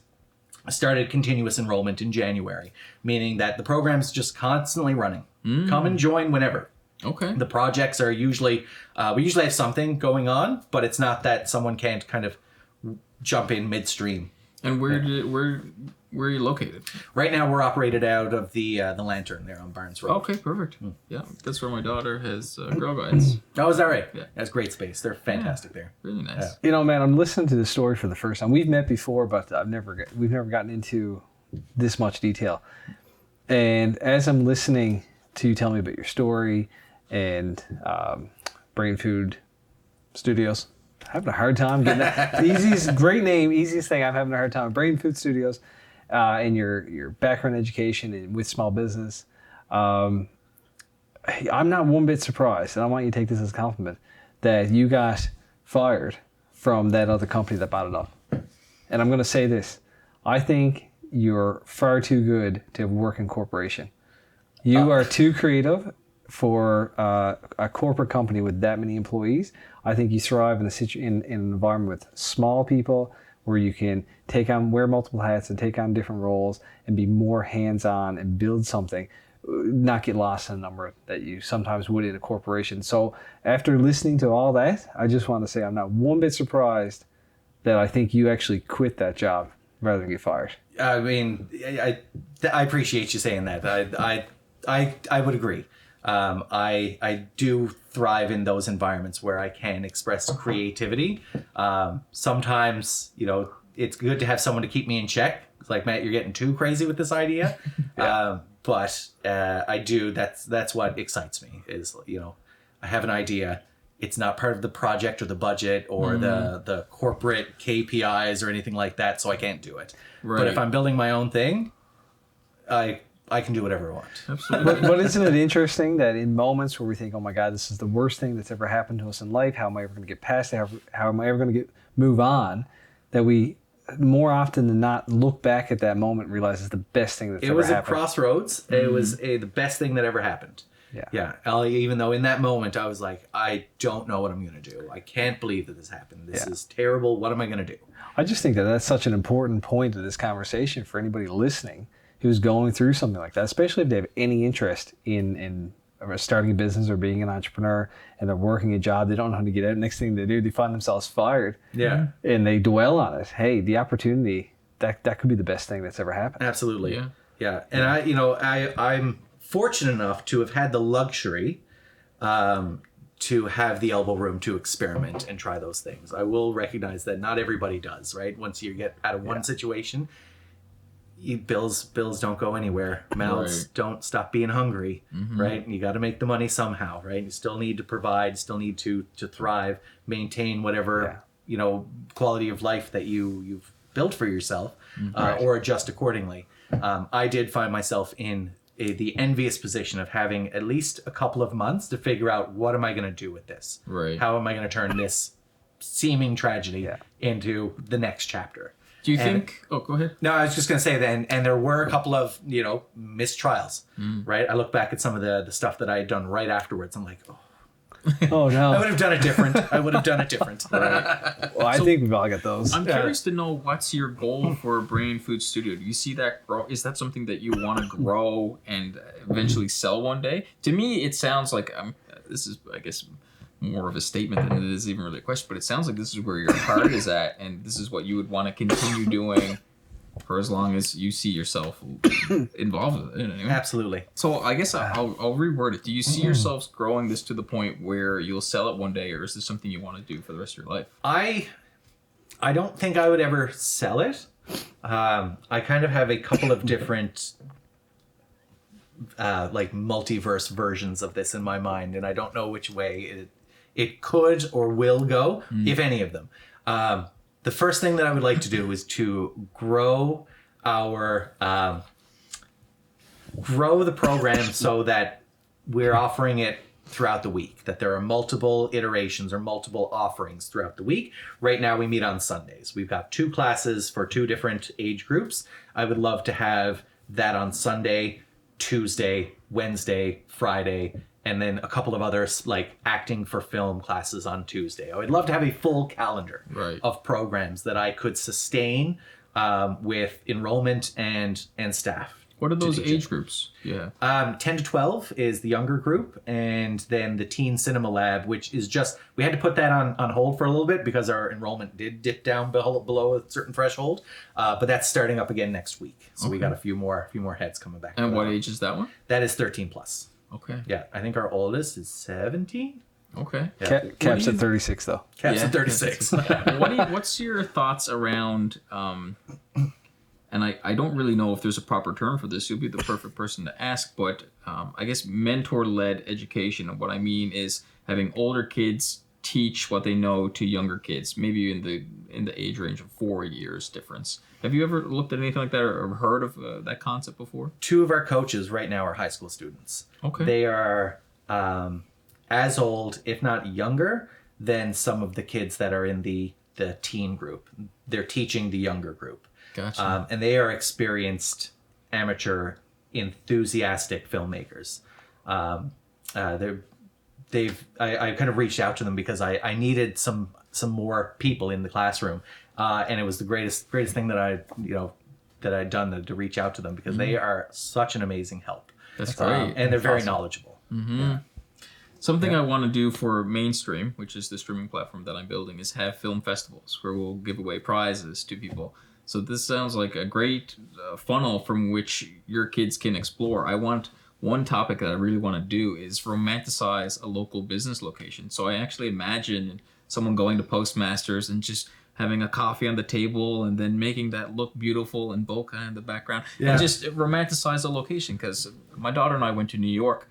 I started continuous enrollment in January, meaning that the program's just constantly running. Come and join whenever. Okay. The projects are usually, we usually have something going on, but it's not that someone can't kind of jump in midstream. And where are you located? Right now we're operated out of the Lantern there on Barnes Road. Okay, perfect. Yeah, that's where my daughter has Girl Guides. Oh, is that right? Yeah. That's great space. They're fantastic there. Really nice. Man, I'm listening to this story for the first time. We've met before, but we've never gotten into this much detail. And as I'm listening to you tell me about your story and Brain Food Studios, I'm having a hard time getting that. Great name, easiest thing I'm having a hard time. Brain Food Studios, and your background education and with small business. I'm not one bit surprised, and I want you to take this as a compliment, that you got fired from that other company that bought it up. And I'm going to say this. I think you're far too good to work in corporation. You are too creative for a corporate company with that many employees. I think you thrive in an environment with small people where you can wear multiple hats and take on different roles and be more hands-on and build something, not get lost in a number that you sometimes would in a corporation. So after listening to all that, I just want to say I'm not one bit surprised that I think you actually quit that job rather than get fired. I mean, I appreciate you saying that. I would agree. I do thrive in those environments where I can express creativity. Sometimes, it's good to have someone to keep me in check. It's like, Matt, you're getting too crazy with this idea. But I do. That's what excites me is, I have an idea. it's not part of the project or the budget or the corporate KPIs or anything like that, so I can't do it. Right. But if I'm building my own thing, I can do whatever I want. Absolutely. But isn't it interesting that in moments where we think, oh my God, this is the worst thing that's ever happened to us in life, how am I ever going to get past it? How am I ever going to move on? That we more often than not look back at that moment and realize it's the best thing that's ever happened. It was a crossroads. It was the best thing that ever happened. Yeah. Even though in that moment I was like, I don't know what I'm going to do. I can't believe that this happened. This is terrible. What am I going to do? I just think that that's such an important point of this conversation for anybody listening who's going through something like that, especially if they have any interest in starting a business or being an entrepreneur and they're working a job, they don't know how to get out. Next thing they do, they find themselves fired. Yeah. And they dwell on it. Hey, the opportunity, that could be the best thing that's ever happened. Absolutely. Yeah. And I'm fortunate enough to have had the luxury to have the elbow room to experiment and try those things. I will recognize that not everybody does, right? Once you get out of one situation, bills don't go anywhere. Mouths don't stop being hungry, right? You got to make the money somehow, right? You still need to provide, still need to thrive, maintain whatever quality of life that you've built for yourself, or adjust accordingly. I did find myself in the envious position of having at least a couple of months to figure out, what am I going to do with this? Right. How am I going to turn this seeming tragedy into the next chapter? Do you think... Oh, go ahead. No, I was just going to say then, and there were a couple of, missed trials, right? I look back at some of the stuff that I had done right afterwards. I'm like, Oh, no. I would have done it different. Well, I think we've all got those. I'm curious to know, what's your goal for Brain Food Studio? Do you see that grow? Is that something that you want to grow and eventually sell one day? To me, it sounds like, this is, I guess, more of a statement than it is even really a question, but it sounds like this is where your heart is at, and this is what you would want to continue doing for as long as you see yourself involved with it. Anyway. Absolutely. So I guess I'll reword it. Do you see yourselves growing this to the point where you'll sell it one day, or is this something you want to do for the rest of your life? I don't think I would ever sell it. I kind of have a couple of different multiverse versions of this in my mind, and I don't know which way it could or will go, if any of them. The first thing that I would like to do is to grow the program so that we're offering it throughout the week, that there are multiple iterations or multiple offerings throughout the week. Right now we meet on Sundays. We've got 2 classes for 2 different age groups. I would love to have that on Sunday, Tuesday, Wednesday, Friday, and then a couple of others like acting for film classes on Tuesday. I would love to have a full calendar of programs that I could sustain with enrollment and staff. What are those age groups? Yeah. 10 to 12 is the younger group, and then the Teen Cinema Lab, which is just, we had to put that on hold for a little bit because our enrollment did dip down below a certain threshold, but that's starting up again next week. So we got a few more heads coming back. And what age is that one? That is 13 plus. Okay. Yeah, I think our oldest is 17. Okay. Yeah. Caps at 36, though. Caps at 36. What's your thoughts around, and I don't really know if there's a proper term for this, you'll be the perfect person to ask, but I guess mentor-led education. And what I mean is having older kids teach what they know to younger kids, maybe in the age range of 4 years difference. Have you ever looked at anything like that or heard of that concept before? 2 of our coaches right now are high school students. Okay. They are as old, if not younger, than some of the kids that are in the teen group. They're teaching the younger group. Gotcha. And they are experienced, amateur, enthusiastic filmmakers. I kind of reached out to them because I needed some more people in the classroom, and it was the greatest thing that I'd done to reach out to them because they are such an amazing help. That's great. And they're very knowledgeable. Mm-hmm. Yeah. Something I want to do for Mainstream, which is the streaming platform that I'm building, is have film festivals where we'll give away prizes to people. So this sounds like a great funnel from which your kids can explore. One topic that I really want to do is romanticize a local business location. So I actually imagine someone going to Postmasters and just having a coffee on the table and then making that look beautiful and bokeh in the background and just romanticize a location. Because my daughter and I went to New York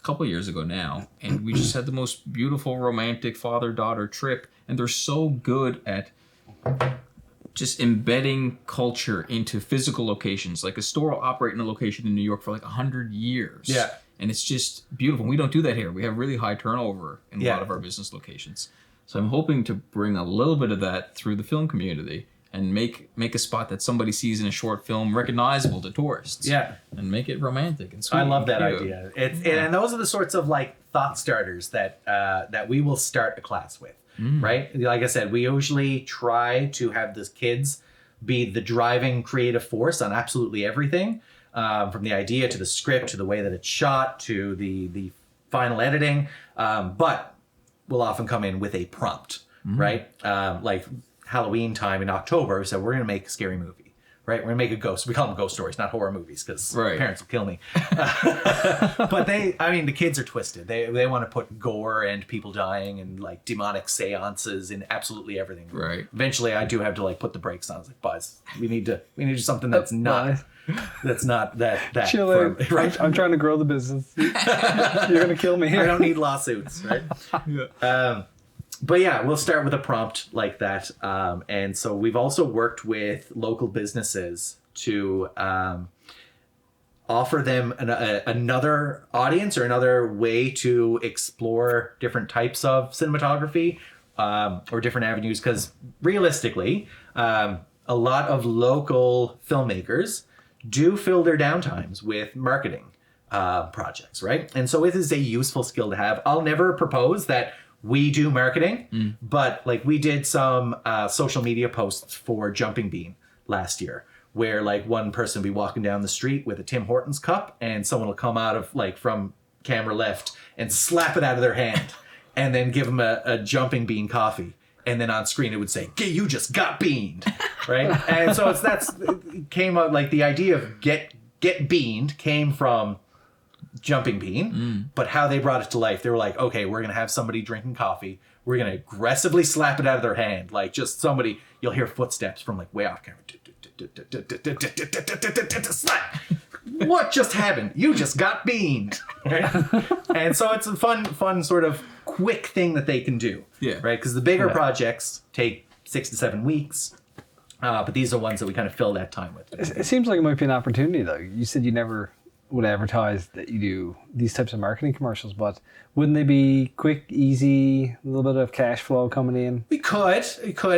couple years ago now, and we just had the most beautiful romantic father-daughter trip, and they're so good at just embedding culture into physical locations. Like a store will operate in a location in New York for like 100 years. Yeah. And it's just beautiful. We don't do that here. We have really high turnover in a Yeah. lot of our business locations. So I'm hoping to bring a little bit of that through the film community and make a spot that somebody sees in a short film recognizable to tourists. Yeah. And make it romantic and sweet. I love that and cute. idea. And those are the sorts of like thought starters that we will start a class with, right? Like I said, we usually try to have the kids be the driving creative force on absolutely everything, from the idea to the script to the way that it's shot to the final editing. But we'll often come in with a prompt, right? Like Halloween time in October, we said we're going to make a scary movie. Right, we're gonna make a ghost. We call them ghost stories, not horror movies, because parents will kill me. But the kids are twisted. They want to put gore and people dying and like demonic seances in absolutely everything. Right. Eventually, I do have to like put the brakes on. I was like, Buzz, we need to do something that's not that. Chill firm, out. right? I'm trying to grow the business. You're gonna kill me I here. don't need lawsuits, right? But yeah, we'll start with a prompt like that. And so we've also worked with local businesses to offer them another audience or another way to explore different types of cinematography or different avenues. Because realistically, a lot of local filmmakers do fill their downtimes with marketing projects, right? And so it is a useful skill to have. I'll never propose that we do marketing, but like we did some social media posts for Jumping Bean last year, where like one person will be walking down the street with a Tim Hortons cup and someone will come out of like from camera left and slap it out of their hand and then give them a Jumping Bean coffee. And then on screen it would say, "You just got beaned," right? And so it came out like the idea of get beaned came from Jumping Bean, but how they brought it to life, they were like, okay, we're gonna have somebody drinking coffee, we're gonna aggressively slap it out of their hand, like just somebody, you'll hear footsteps from like way off camera, slap. What just happened? You just got beaned, right? And so it's a fun sort of quick thing that they can do, right? Because the bigger projects take 6 to 7 weeks, but these are ones that we kind of fill that time with. It seems like it might be an opportunity, though. You said you never would advertise that you do these types of marketing commercials, but wouldn't they be quick, easy, a little bit of cash flow coming in? We could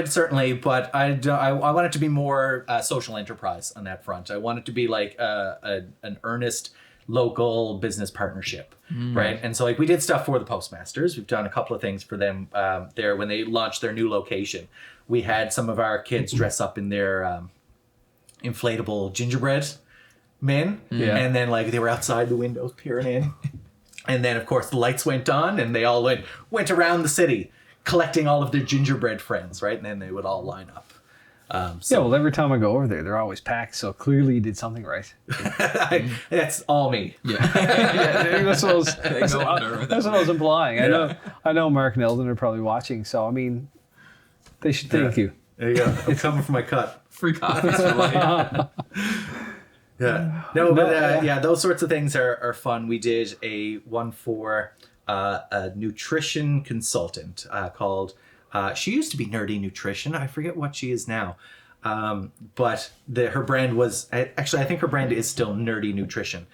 certainly, but I want it to be more social enterprise on that front. I want it to be like an earnest local business partnership, right? And so like we did stuff for the Postmasters. We've done a couple of things for them there when they launched their new location. We had some of our kids dress up in their inflatable gingerbread men, and then like they were outside the windows peering in, and then of course the lights went on and they all went around the city collecting all of their gingerbread friends, right? And then they would all line up. Well, every time I go over there, they're always packed, so clearly you did something right. That's all me. That's what I was implying. I know Mark and Eldon are probably watching, so I mean, they should thank you. There you go. I'm coming for my cut. Free coffees for life. Those sorts of things are fun. We did a one for a nutrition consultant called, she used to be Nerdy Nutrition. I forget what she is now. But her brand was, actually, I think her brand is still Nerdy Nutrition.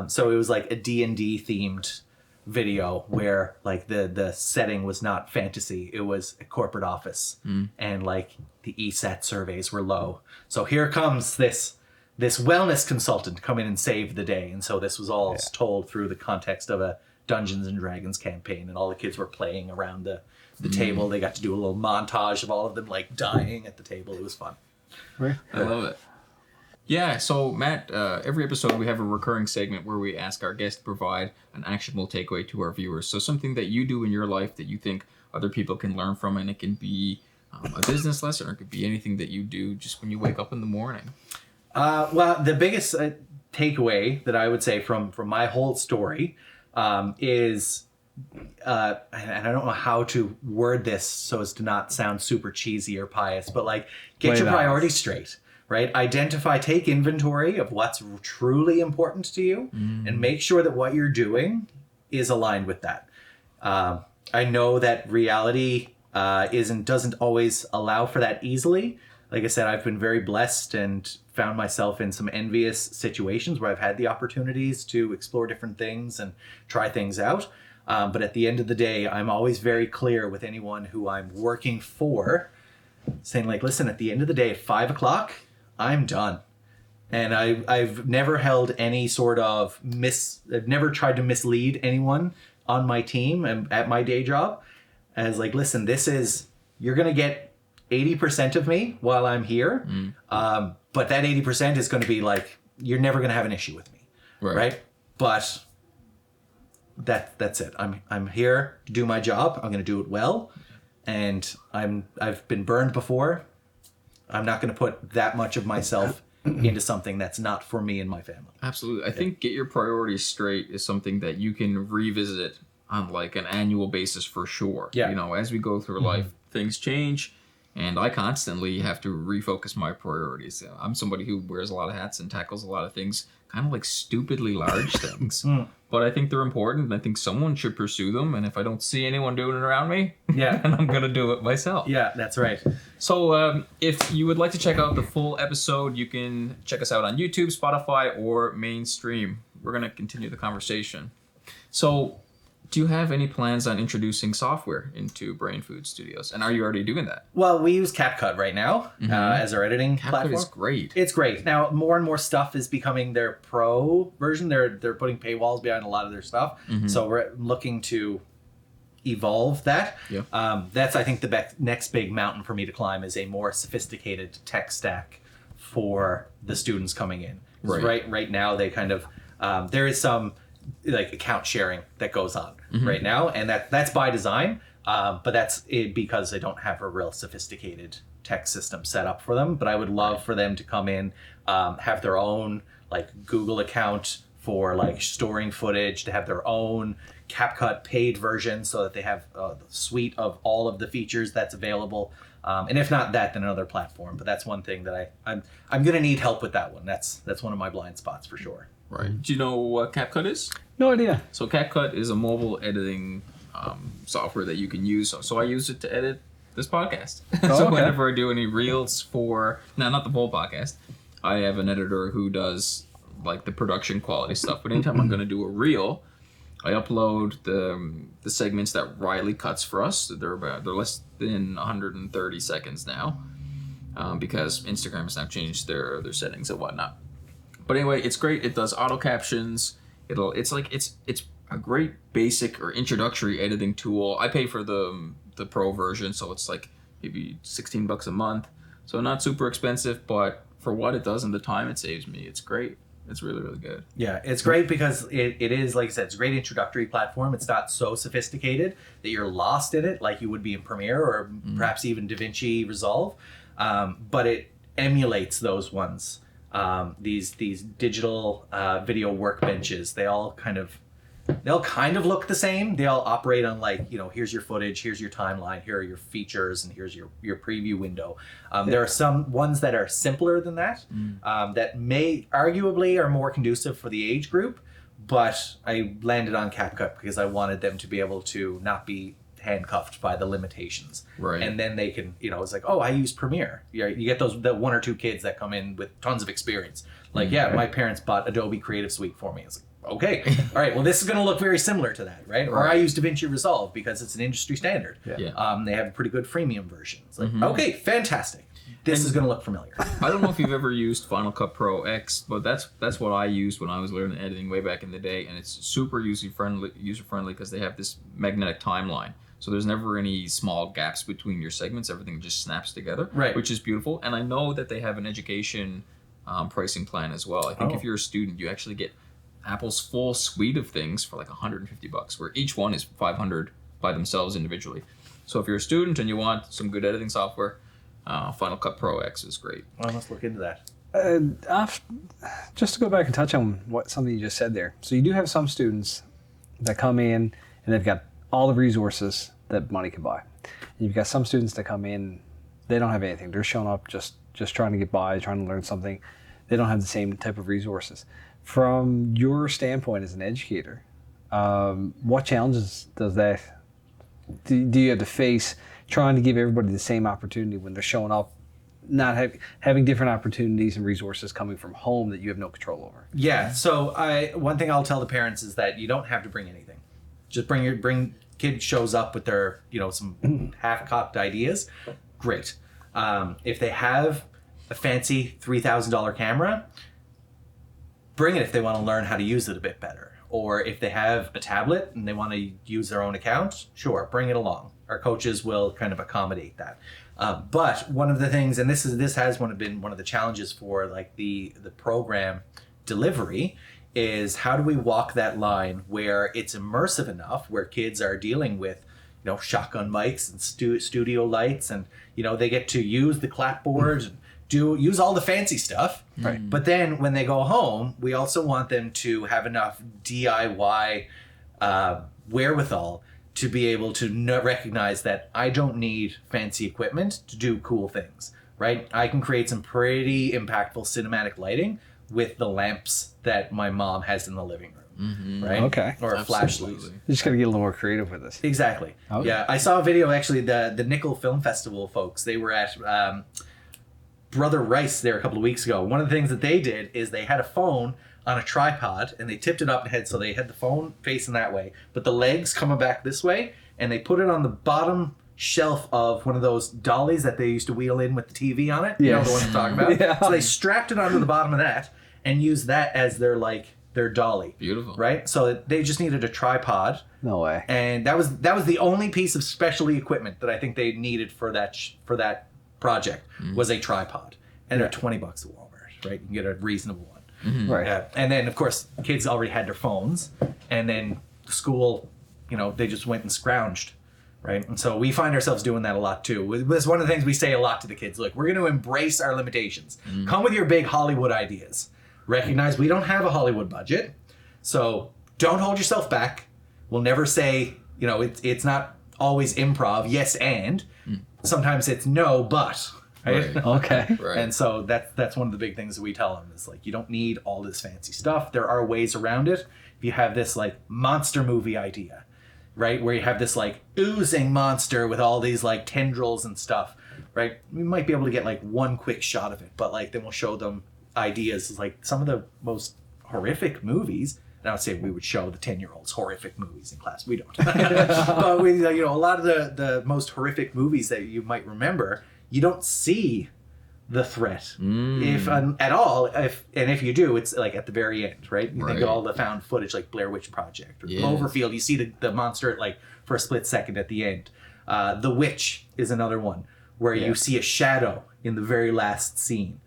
So it was like a D&D themed video where like the setting was not fantasy. It was a corporate office and like the ESAT surveys were low. So here comes this wellness consultant come in and save the day. And so this was all told through the context of a Dungeons and Dragons campaign, and all the kids were playing around the table. They got to do a little montage of all of them like dying at the table. It was fun. Right. I love it. Yeah, so Matt, every episode we have a recurring segment where we ask our guests to provide an actionable takeaway to our viewers. So something that you do in your life that you think other people can learn from, and it can be a business lesson, or it could be anything that you do just when you wake up in the morning. Well, the biggest takeaway that I would say from my whole story is, and I don't know how to word this so as to not sound super cheesy or pious, but like get your priorities straight, right? Identify, take inventory of what's truly important to you, and make sure that what you're doing is aligned with that. I know that reality doesn't always allow for that easily. Like I said, I've been very blessed and found myself in some envious situations where I've had the opportunities to explore different things and try things out. But at the end of the day, I'm always very clear with anyone who I'm working for, saying like, listen, at the end of the day, at 5 o'clock, I'm done. And I've never held any sort of I've never tried to mislead anyone on my team and at my day job as like, listen, you're going to get 80% of me while I'm here. But that 80% is going to be like, you're never going to have an issue with me. Right? But that's it. I'm here to do my job. I'm going to do it well. And I've been burned before. I'm not going to put that much of myself into something that's not for me and my family. Absolutely. I think get your priorities straight is something that you can revisit on like an annual basis for sure. Yeah. You know, as we go through life, things change, and I constantly have to refocus my priorities. I'm somebody who wears a lot of hats and tackles a lot of things, kind of like stupidly large things. But I think they're important, and I think someone should pursue them. And if I don't see anyone doing it around me, then I'm going to do it myself. Yeah, that's right. So if you would like to check out the full episode, you can check us out on YouTube, Spotify, or Mainstream. We're going to continue the conversation. So do you have any plans on introducing software into Brain Food Studios? And are you already doing that? Well, we use CapCut right now as our editing platform. CapCut is great. It's great. Now, more and more stuff is becoming their pro version. They're putting paywalls behind a lot of their stuff. So we're looking to evolve that. That's, I think, the next big mountain for me to climb is a more sophisticated tech stack for the students coming in. Right now, they kind of there is some like account sharing that goes on right now, and that's by design, but that's it because they don't have a real sophisticated tech system set up for them. But I would love for them to come in, have their own like Google account for like storing footage, to have their own CapCut paid version so that they have the suite of all of the features that's available. And if not that, then another platform. But that's one thing that I'm gonna need help with that one. That's one of my blind spots for sure. Right. Do you know what CapCut is? No idea. So CapCut is a mobile editing software that you can use. So I use it to edit this podcast. So whenever I do any reels not the whole podcast, I have an editor who does like the production quality stuff. But anytime I'm going to do a reel, I upload the segments that Riley cuts for us. They're less than 130 seconds now, because Instagram has now changed their settings and whatnot. But anyway, it's great. It does auto captions. It's a great basic or introductory editing tool. I pay for the pro version, so it's like maybe $16 a month. So not super expensive, but for what it does and the time it saves me, it's great. It's really, really good. Yeah, it's great because it is, like I said, it's a great introductory platform. It's not so sophisticated that you're lost in it like you would be in Premiere or perhaps even DaVinci Resolve, but it emulates those ones. These digital video workbenches, they all kind of look the same. They all operate on like, here's your footage, here's your timeline, here are your features, and here's your preview window. There are some ones that are simpler than that, that may arguably are more conducive for the age group, but I landed on CapCut because I wanted them to be able to not be handcuffed by the limitations. Right. And then they can, it's like, oh, I use Premiere. You get the one or two kids that come in with tons of experience. Like, my parents bought Adobe Creative Suite for me. It's like, okay, all right, well, this is going to look very similar to that, right? Or I use DaVinci Resolve because it's an industry standard. They have a pretty good freemium version. It's like, okay, fantastic. This is going to look familiar. I don't know if you've ever used Final Cut Pro X, but that's what I used when I was learning editing way back in the day, and it's super user friendly because they have this magnetic timeline. So there's never any small gaps between your segments. Everything just snaps together, which is beautiful. And I know that they have an education pricing plan as well. I think if you're a student, you actually get Apple's full suite of things for like $150, where each one is $500 by themselves individually. So if you're a student and you want some good editing software, Final Cut Pro X is great. Well, let's look into that. Just to go back and touch on something you just said there. So you do have some students that come in and they've got all the resources that money can buy. And you've got some students that come in, they don't have anything. They're showing up just trying to get by, trying to learn something. They don't have the same type of resources. From your standpoint as an educator, What challenges does that do you have to face trying to give everybody the same opportunity when they're showing up, not having different opportunities and resources coming from home that you have no control over? Yeah. So one thing I'll tell the parents is that you don't have to bring anything. Just bring kid shows up with their, some half-cocked ideas. Great. If they have a fancy $3,000 camera, bring it if they want to learn how to use it a bit better. Or if they have a tablet and they want to use their own account, sure, bring it along. Our coaches will kind of accommodate that. But one of the things, and this has been one of the challenges for like the program delivery, is how do we walk that line where it's immersive enough, where kids are dealing with, shotgun mics and studio lights, and they get to use the clapboard and use all the fancy stuff. Right. But then when they go home, we also want them to have enough DIY wherewithal to be able to recognize that I don't need fancy equipment to do cool things, right? I can create some pretty impactful cinematic lighting with the lamps that my mom has in the living room, right? Okay. Or a flashlight. You just got to get a little more creative with this. Exactly. Okay. Yeah, I saw a video, actually, the Nickel Film Festival folks, they were at Brother Rice there a couple of weeks ago. One of the things that they did is they had a phone on a tripod and they tipped it up ahead, so they had the phone facing that way, but the legs coming back this way, and they put it on the bottom shelf of one of those dollies that they used to wheel in with the TV on it. Yes. The one I'm talking about? Yeah. So they strapped it onto the bottom of that and used that as their dolly. Beautiful. Right? So they just needed a tripod. No way. And that was the only piece of specialty equipment that I think they needed for that project was a tripod. And they're $20 at Walmart, right? You can get a reasonable one. Right. And then, of course, kids already had their phones, and then school, they just went and scrounged, right? And so we find ourselves doing that a lot too. It's one of the things we say a lot to the kids. Look, we're going to embrace our limitations. Come with your big Hollywood ideas. Recognize we don't have a Hollywood budget, so don't hold yourself back. We'll never say, it's not always improv, yes and. Sometimes it's no, but. Right? Okay. Right. And so that's one of the big things that we tell them is like, you don't need all this fancy stuff. There are ways around it. If you have this like monster movie idea, right, where you have this like oozing monster with all these like tendrils and stuff, right, we might be able to get like one quick shot of it, but like then we'll show them ideas like some of the most horrific movies. And I would say we would show the 10-year-olds horrific movies in class. We don't. But we, a lot of the most horrific movies that you might remember, you don't see the threat, if at all. If you do, it's like at the very end, right? You think of all the found footage, like Blair Witch Project or Cloverfield. You see the monster like for a split second at the end. The Witch is another one where you see a shadow in the very last scene,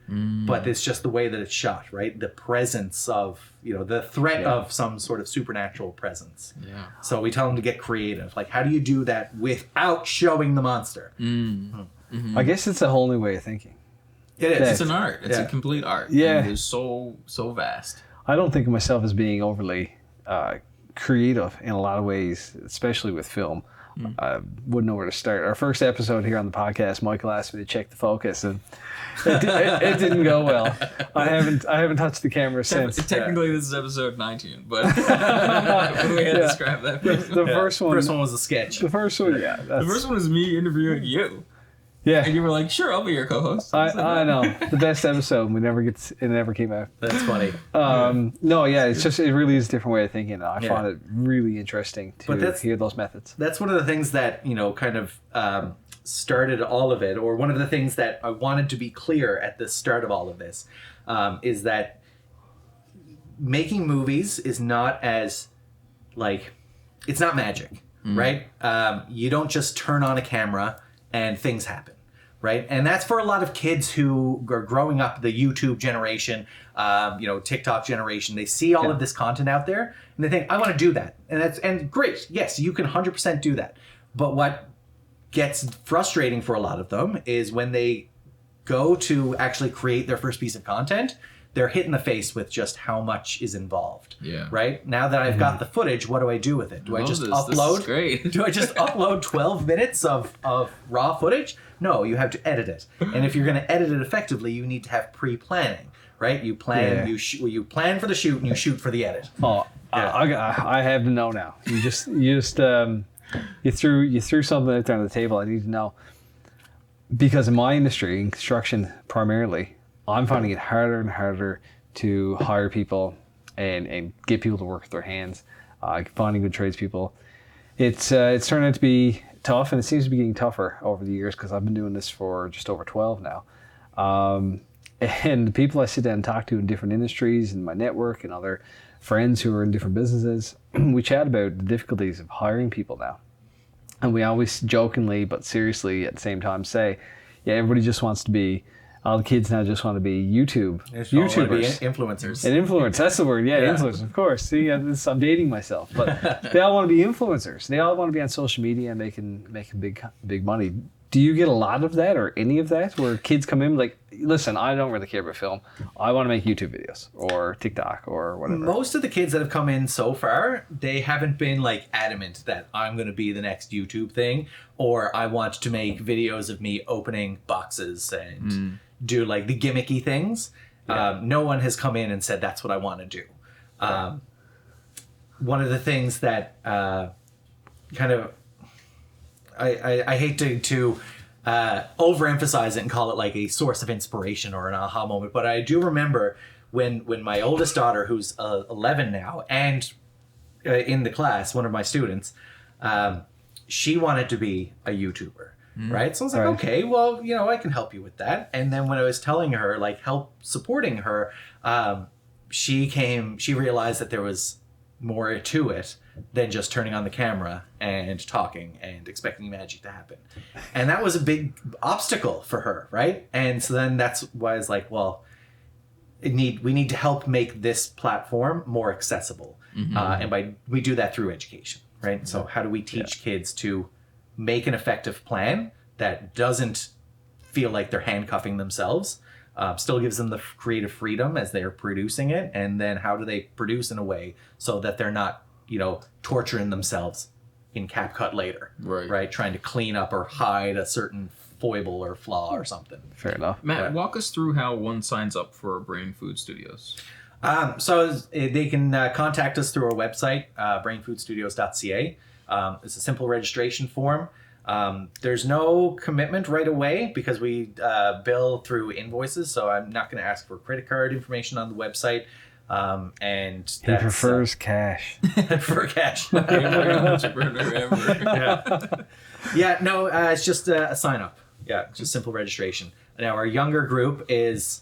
but it's just the way that it's shot, right? The presence of the threat of some sort of supernatural presence. Yeah. So we tell them to get creative. Like, how do you do that without showing the monster? I guess it's a whole new way of thinking. It is. It's an art. It's a complete art. Yeah. And it's so vast. I don't think of myself as being overly creative in a lot of ways, especially with film. I wouldn't know where to start. Our first episode here on the podcast, Michael asked me to check the focus, and it didn't go well. I haven't touched the camera since. Technically, this is episode 19, but we had to scrap that. The first one. First one was a sketch. The first one, yeah. The first one was me interviewing you. Yeah. And you were like, sure, I'll be your co-host. I know. The best episode. It never came out. That's funny. No, yeah, it really is a different way of thinking. I found it really interesting to hear those methods. That's one of the things that, kind of started all of it, or one of the things that I wanted to be clear at the start of all of this, is that making movies is not as, it's not magic, right? You don't just turn on a camera and things happen. Right. And that's for a lot of kids who are growing up, the YouTube generation, TikTok generation. They see all of this content out there and they think, I want to do that. And great. Yes, you can 100% do that. But what gets frustrating for a lot of them is when they go to actually create their first piece of content, they're hit in the face with just how much is involved. Yeah. Right? Now that I've got the footage, what do I do with it? Do I just upload? This is great. Do I just upload 12 minutes of raw footage? No, you have to edit it. And if you're going to edit it effectively, you need to have pre-planning, right? You plan, you plan for the shoot and you shoot for the edit. Oh, I have to know now. You threw something out there on the table. I need to know, because in my industry, in construction primarily, I'm finding it harder and harder to hire people and get people to work with their hands. Finding good tradespeople. It's turned out to be tough, and it seems to be getting tougher over the years because I've been doing this for just over 12 now. And the people I sit down and talk to in different industries and my network and other friends who are in different businesses, we chat about the difficulties of hiring people now. And we always jokingly but seriously at the same time say, yeah, everybody just wants to be, all the kids now just want to be YouTubers. Influencers. And influence, that's the word. Yeah, influencers, of course. See, I'm dating myself. But they all want to be influencers. They all want to be on social media and making big money. Do you get a lot of that or any of that where kids come in like, listen, I don't really care about film. I want to make YouTube videos or TikTok or whatever. Most of the kids that have come in so far, they haven't been like adamant that I'm going to be the next YouTube thing, or I want to make videos of me opening boxes and do like the gimmicky things. Yeah. No one has come in and said that's what I want to do. One of the things that kind of I hate to overemphasize it and call it like a source of inspiration or an aha moment, but I do remember when my oldest daughter, who's 11 now, and in the class, one of my students, she wanted to be a YouTuber, right? So I was like, okay, well, I can help you with that. And then when I was telling her, like, help supporting her, she realized that there was more to it than just turning on the camera and talking and expecting magic to happen. And that was a big obstacle for her, right? And so then that's why I was like, well, we need to help make this platform more accessible. And we do that through education, right? So how do we teach kids to make an effective plan that doesn't feel like they're handcuffing themselves, still gives them the creative freedom as they're producing it, and then how do they produce in a way so that they're not torturing themselves in CapCut later, right? Trying to clean up or hide a certain foible or flaw or something. Fair enough. Matt, walk us through how one signs up for Brain Food Studios. So they can contact us through our website, brainfoodstudios.ca. It's a simple registration form. There's no commitment right away because we bill through invoices, so I'm not going to ask for credit card information on the website. And he prefers cash. I prefer cash. It's just a sign up. Yeah, just simple registration. Now our younger group is,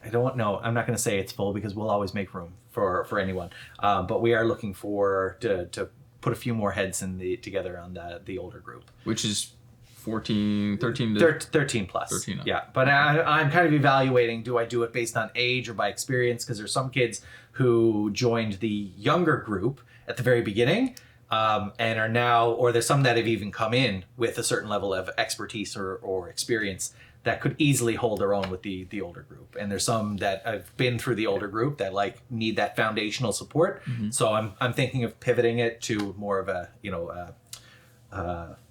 I don't know, I'm not going to say it's full because we'll always make room for anyone. But we are looking to put a few more heads together on the older group, which is 13 plus. 13 up. Yeah, but I'm kind of evaluating, do I do it based on age or by experience? Because there's some kids who joined the younger group at the very beginning and are now, or there's some that have even come in with a certain level of expertise or experience that could easily hold their own with the older group. And there's some that have been through the older group that like need that foundational support. So I'm thinking of pivoting it to more of a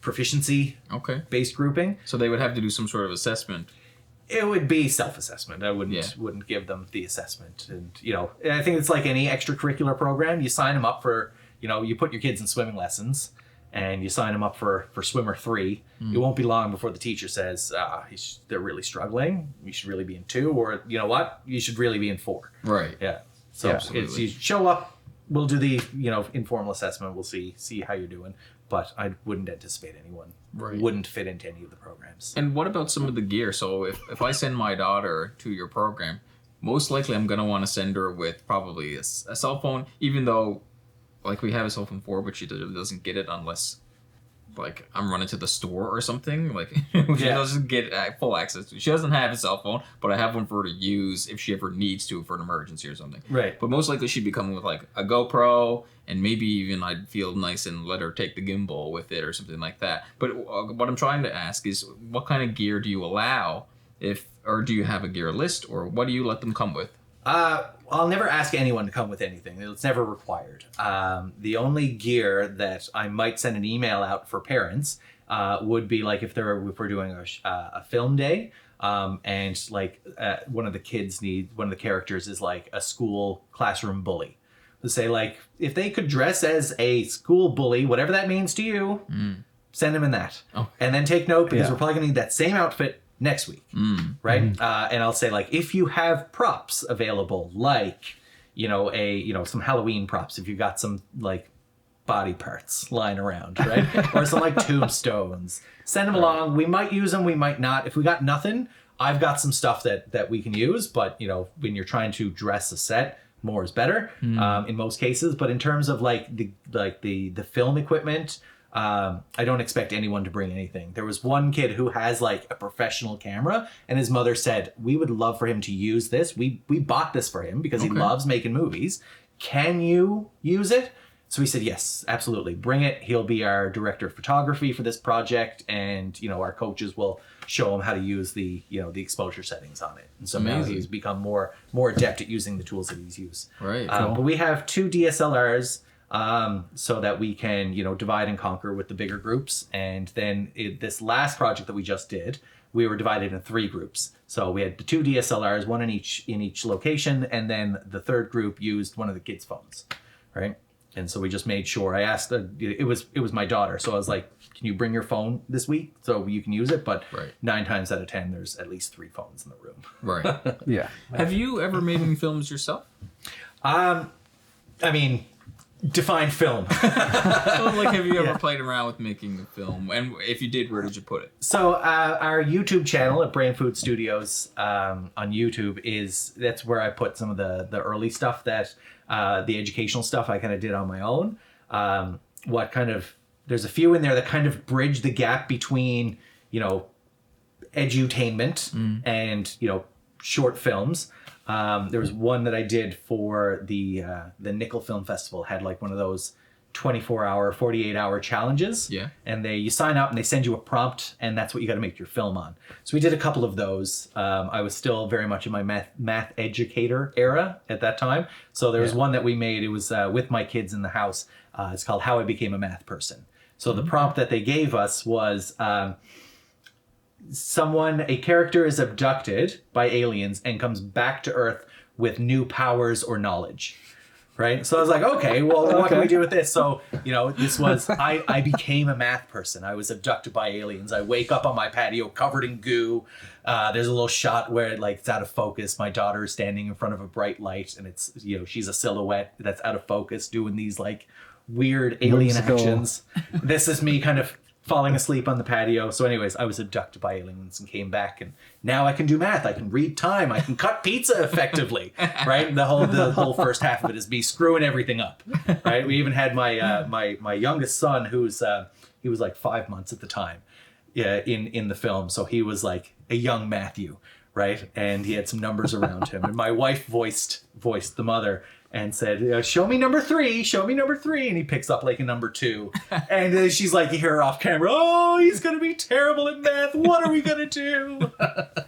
proficiency based grouping. So they would have to do some sort of assessment. It would be self-assessment. I wouldn't give them the assessment. And I think it's like any extracurricular program. You sign them up for, you put your kids in swimming lessons and you sign them up for swimmer 3. It won't be long before the teacher says, they're really struggling. You should really be in 2, or you know what? You should really be in 4. Right. Yeah. So you show up, we'll do the, informal assessment. We'll see how you're doing. But I wouldn't anticipate anyone wouldn't fit into any of the programs. And what about some of the gear? So if I send my daughter to your program, most likely I'm going to want to send her with probably a cell phone, even though like we have a cell phone for her, but she doesn't get it unless like I'm running to the store or something. Like she doesn't get full access to. She doesn't have a cell phone, but I have one for her to use if she ever needs to for an emergency or something. Right. But most likely she'd be coming with like a GoPro, and maybe even I'd feel nice and let her take the gimbal with it or something like that. But what I'm trying to ask is, what kind of gear do you allow or do you have a gear list, or what do you let them come with? I'll never ask anyone to come with anything. It's never required. The only gear that I might send an email out for parents would be like if we're doing a film day, and like one of the characters is like a school classroom bully. To say like if they could dress as a school bully, whatever that means to you, send them in that, and then take note because we're probably gonna need that same outfit next week, right? And I'll say like if you have props available, like some Halloween props, if you got some like body parts lying around, right? Or some like tombstones, send them along. We might use them, we might not. If we got nothing, I've got some stuff that we can use, but when you're trying to dress a set, more is better in most cases. But in terms of like the film equipment, I don't expect anyone to bring anything. There was one kid who has like a professional camera, and his mother said, we would love for him to use this. We bought this for him because he loves making movies. Can you use it? So we said, yes, absolutely. Bring it. He'll be our director of photography for this project. And, our coaches will show him how to use the exposure settings on it. And so now he's become more adept at using the tools that he's used. Right. But we have 2 DSLRs so that we can, divide and conquer with the bigger groups. And then this last project that we just did, we were divided in 3 groups. So we had the 2 DSLRs, one in each location. And then the third group used one of the kids' phones, right? And so we just made sure. I asked, it was my daughter. So I was like, can you bring your phone this week so you can use it? But 9 times out of 10, there's at least 3 phones in the room. Right. Yeah. Have you ever made any films yourself? I mean, define film. Well, like, have you ever played around with making a film? And if you did, where did you put it? So our YouTube channel at Brain Food Studios on YouTube that's where I put some of the early stuff that the educational stuff I kind of did on my own. There's a few in there that kind of bridge the gap between, edutainment and, short films. There was one that I did for the Nickel Film Festival, had like one of those 24-hour, 48-hour challenges. Yeah. And you sign up and they send you a prompt, and that's what you got to make your film on. So we did a couple of those. I was still very much in my math educator era at that time. So there was one that we made. It was with my kids in the house. It's called How I Became a Math Person. So the prompt that they gave us was a character is abducted by aliens and comes back to Earth with new powers or knowledge. Right. So I was like, okay, well, what can we do with this? So, this was, I became a math person. I was abducted by aliens. I wake up on my patio covered in goo. There's a little shot where it's out of focus. My daughter is standing in front of a bright light, and it's, she's a silhouette that's out of focus doing these like weird alien actions. This is me kind of falling asleep on the patio. So anyways, I was abducted by aliens and came back, and now I can do math. I can read time. I can cut pizza effectively, right? The whole first half of it is me screwing everything up, right? We even had my youngest son, he was like 5 months at the time, in the film. So he was like a young Matthew, right? And he had some numbers around him. And my wife voiced the mother and said, show me number 3, show me number 3. And he picks up like a number 2. And she's like, you hear her off camera, oh, he's going to be terrible at math. What are we going to do? That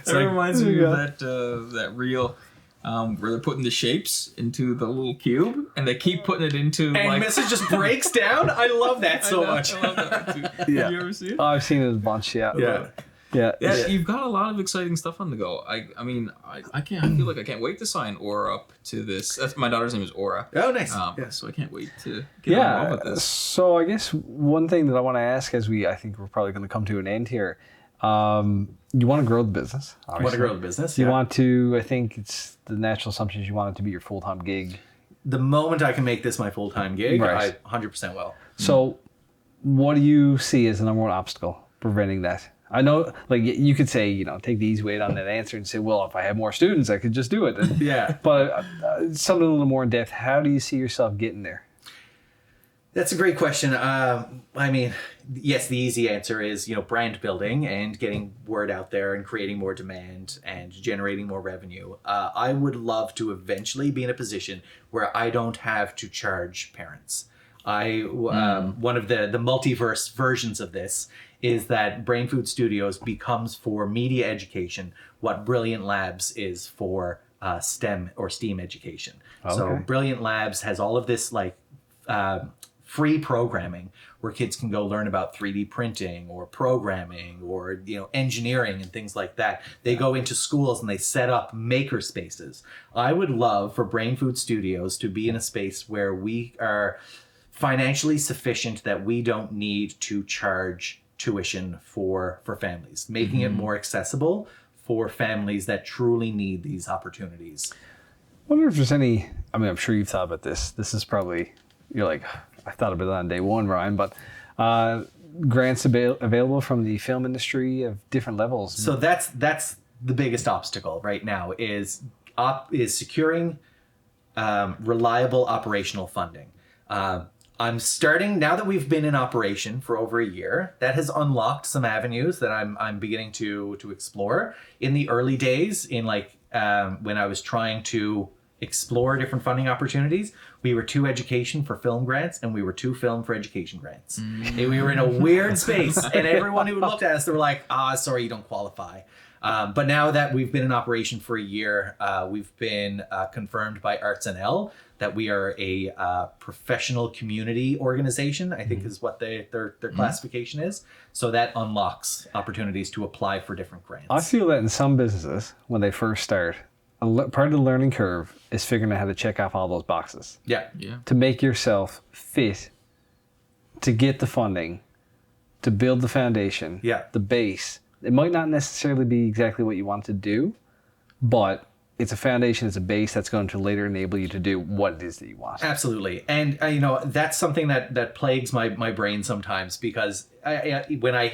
reminds me of that reel where they're putting the shapes into the little cube and they keep putting it into and message just breaks down. I love that so much. I love that too. Yeah. Have you ever seen it? Oh, I've seen it a bunch, yeah. Yeah, you've got a lot of exciting stuff on the go. I mean, I can't. I feel like I can't wait to sign Aura up to this. My daughter's name is Aura. Oh, nice. So I can't wait to get involved with this. So I guess one thing that I want to ask, I think we're probably going to come to an end here. You want to grow the business. Obviously. I want to grow the business. You want to. I think it's the natural assumption is you want it to be your full-time gig. The moment I can make this my full-time gig, I 100% will. So, what do you see as the number one obstacle preventing that? I know, like, you could say, take the easy way on that answer and say, well, if I had more students, I could just do it. And, But something a little more in depth, how do you see yourself getting there? That's a great question. I mean, yes, the easy answer is, brand building and getting word out there and creating more demand and generating more revenue. I would love to eventually be in a position where I don't have to charge parents. One of the multiverse versions of this is that Brain Food Studios becomes for media education what Brilliant Labs is for STEM or STEAM education. Okay. So Brilliant Labs has all of this like free programming where kids can go learn about 3D printing or programming or engineering and things like that. They go into schools and they set up maker spaces. I would love for Brain Food Studios to be in a space where we are financially sufficient that we don't need to charge tuition for families, making it more accessible for families that truly need these opportunities. I wonder if there's any, I mean, I'm sure you've thought about this. This is probably, you're like, I thought about it on day one, Ryan, but grants available from the film industry of different levels. So that's the biggest obstacle right now is securing reliable operational funding. I'm starting, now that we've been in operation for over a year, that has unlocked some avenues that I'm beginning to explore. In the early days, in like when I was trying to explore different funding opportunities, we were 2 education for film grants and we were 2 film for education grants. And we were in a weird space, and everyone who looked at us, they were like, sorry, you don't qualify. But now that we've been in operation for a year, we've been confirmed by Arts NL that we are a professional community organization, I think is what their classification is. So that unlocks opportunities to apply for different grants. I feel that in some businesses, when they first start, part of the learning curve is figuring out how to check off all those boxes. Yeah. To make yourself fit, to get the funding, to build the foundation, the base. It might not necessarily be exactly what you want to do, but it's a foundation, it's a base that's going to later enable you to do what it is that you want. Absolutely. And, that's something that plagues my brain sometimes, because when I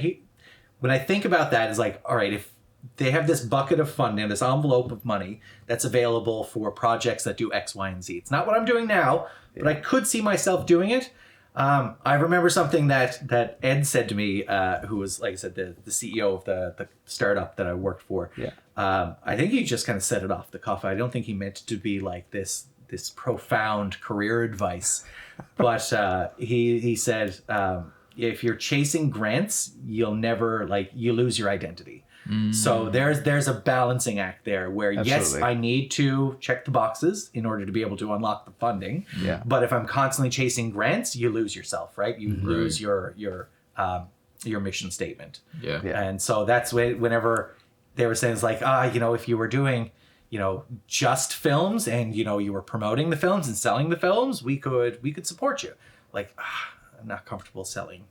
think about that, it's like, all right, if they have this bucket of funding, this envelope of money that's available for projects that do X, Y, and Z. It's not what I'm doing now, but I could see myself doing it. I remember something that Ed said to me, who was, like I said, the CEO of the startup that I worked for. Yeah. I think he just kind of said it off the cuff. I don't think he meant to be like this profound career advice. But he said, if you're chasing grants, you lose your identity. So there's a balancing act there where, yes, I need to check the boxes in order to be able to unlock the funding. Yeah. But if I'm constantly chasing grants, you lose yourself, right? You lose your mission statement. Yeah. And so that's whenever they were saying, it's like, if you were doing, just films and, you were promoting the films and selling the films, we could support you. Like, I'm not comfortable trying